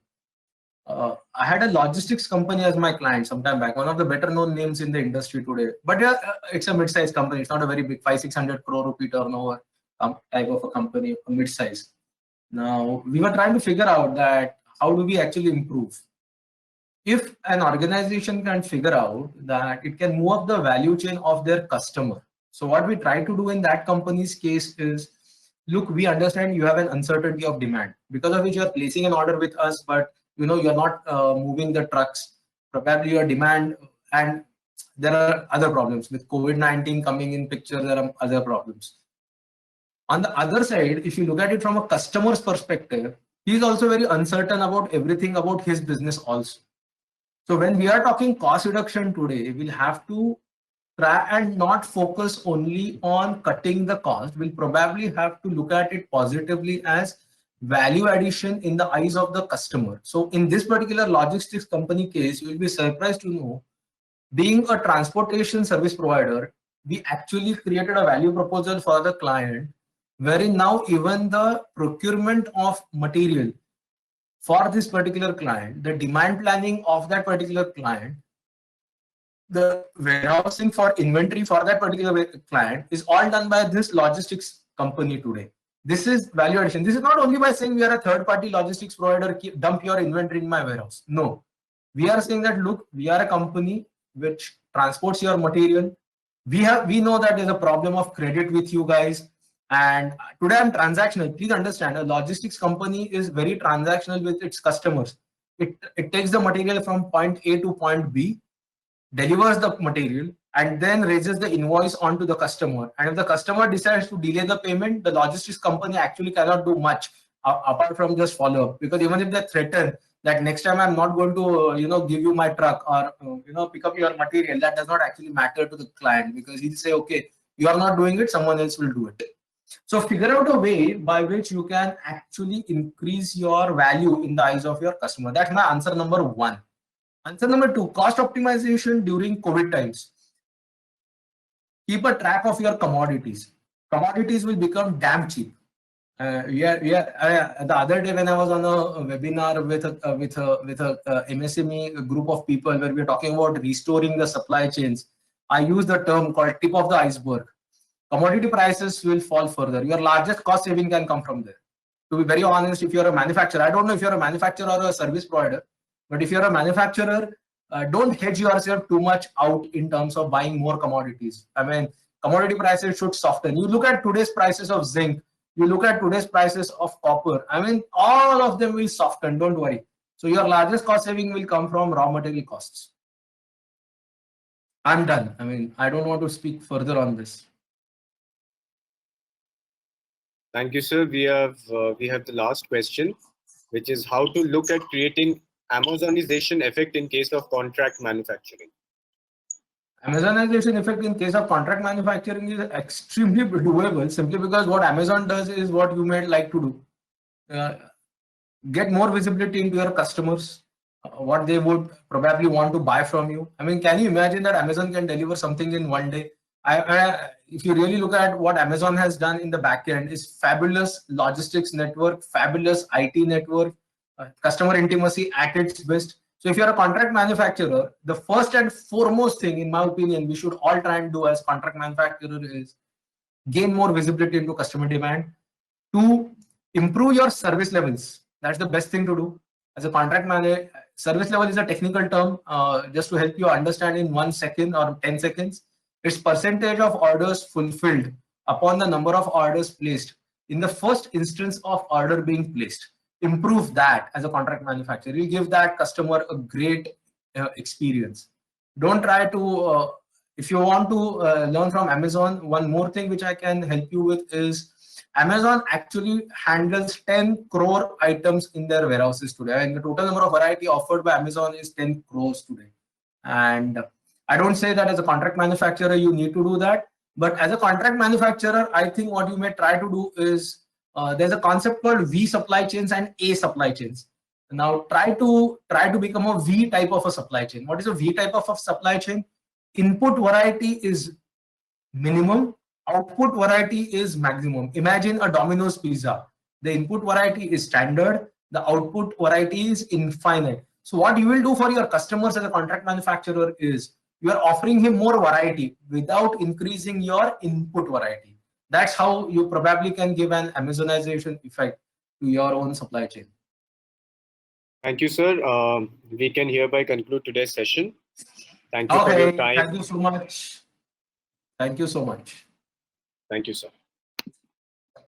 I had a logistics company as my client sometime back, one of the better known names in the industry today. But yeah, it's a mid-sized company. It's not a very big 500-600 crore rupee turnover type of a company, a mid-size. Now, we were trying to figure out that how do we actually improve? If an organization can figure out that it can move up the value chain of their customer. So what we try to do in that company's case is, look, we understand you have an uncertainty of demand, because of which you are placing an order with us, but you're not moving the trucks, probably your demand, and there are other problems with COVID-19 coming in picture. There are other problems. On the other side, if you look at it from a customer's perspective, he is also very uncertain about everything about his business also. So when we are talking cost reduction today, we'll have to try and not focus only on cutting the cost. We'll probably have to look at it positively as value addition in the eyes of the customer. So in this particular logistics company case, you will be surprised to know, being a transportation service provider, we actually created a value proposal for the client, wherein now even the procurement of material for this particular client, the demand planning of that particular client, the warehousing for inventory for that particular client is all done by this logistics company today. This is value addition. This is not only by saying we are a third-party logistics provider, dump your inventory in my warehouse. No, we are saying that, look, we are a company which transports your material. We know that there's a problem of credit with you guys. And today I'm transactional. Please understand, a logistics company is very transactional with its customers. It takes the material from point A to point B, delivers the material, and then raises the invoice onto the customer. And if the customer decides to delay the payment, the logistics company actually cannot do much apart from just follow up. Because even if they threaten that next time I'm not going to give you my truck or pick up your material, that does not actually matter to the client, because he'll say, okay, you are not doing it, someone else will do it. So figure out a way by which you can actually increase your value in the eyes of your customer. That's my answer number one. Answer number two, cost optimization during COVID times. Keep a track of your commodities. Commodities will become damn cheap. The other day when I was on a webinar with a MSME group of people where we were talking about restoring the supply chains, I used the term called tip of the iceberg. Commodity prices will fall further. Your largest cost saving can come from there. To be very honest, if you're a manufacturer, I don't know if you're a manufacturer or a service provider, but if you're a manufacturer, don't hedge yourself too much out in terms of buying more commodities. I mean, commodity prices should soften. You look at today's prices of zinc, you look at today's prices of copper. I mean, all of them will soften, don't worry. So your largest cost saving will come from raw material costs. I'm done. I mean, I don't want to speak further on this. Thank you, sir. We have the last question, which is how to look at creating Amazonization effect in case of contract manufacturing. Amazonization effect in case of contract manufacturing is extremely doable, simply because what Amazon does is what you may like to do. Get more visibility into your customers, what they would probably want to buy from you. I mean, can you imagine that Amazon can deliver something in one day? If you really look at what Amazon has done in the back end, is fabulous logistics network, fabulous IT network, customer intimacy at its best. So if you're a contract manufacturer, the first and foremost thing, in my opinion, we should all try and do as contract manufacturer is gain more visibility into customer demand. 2, improve your service levels. That's the best thing to do. As a contract manager, service level is a technical term, just to help you understand in 1 second or 10 seconds. It's percentage of orders fulfilled upon the number of orders placed in the first instance of order being placed. Improve that as a contract manufacturer. You give that customer a great experience. Don't try to, if you want to learn from Amazon, one more thing which I can help you with is Amazon actually handles 10 crore items in their warehouses today. And the total number of variety offered by Amazon is 10 crores today. And I don't say that as a contract manufacturer, you need to do that. But as a contract manufacturer, I think what you may try to do is, there's a concept called V supply chains and A supply chains. Now try to become a V type of a supply chain. What is a V type of a supply chain? Input variety is minimum, output variety is maximum. Imagine a Domino's pizza. The input variety is standard, the output variety is infinite. So what you will do for your customers as a contract manufacturer is you are offering him more variety without increasing your input variety. That's how you probably can give an Amazonization effect to your own supply chain. Thank you, sir. We can hereby conclude today's session. Thank you for your time. Thank you so much. Thank you so much. Thank you, sir.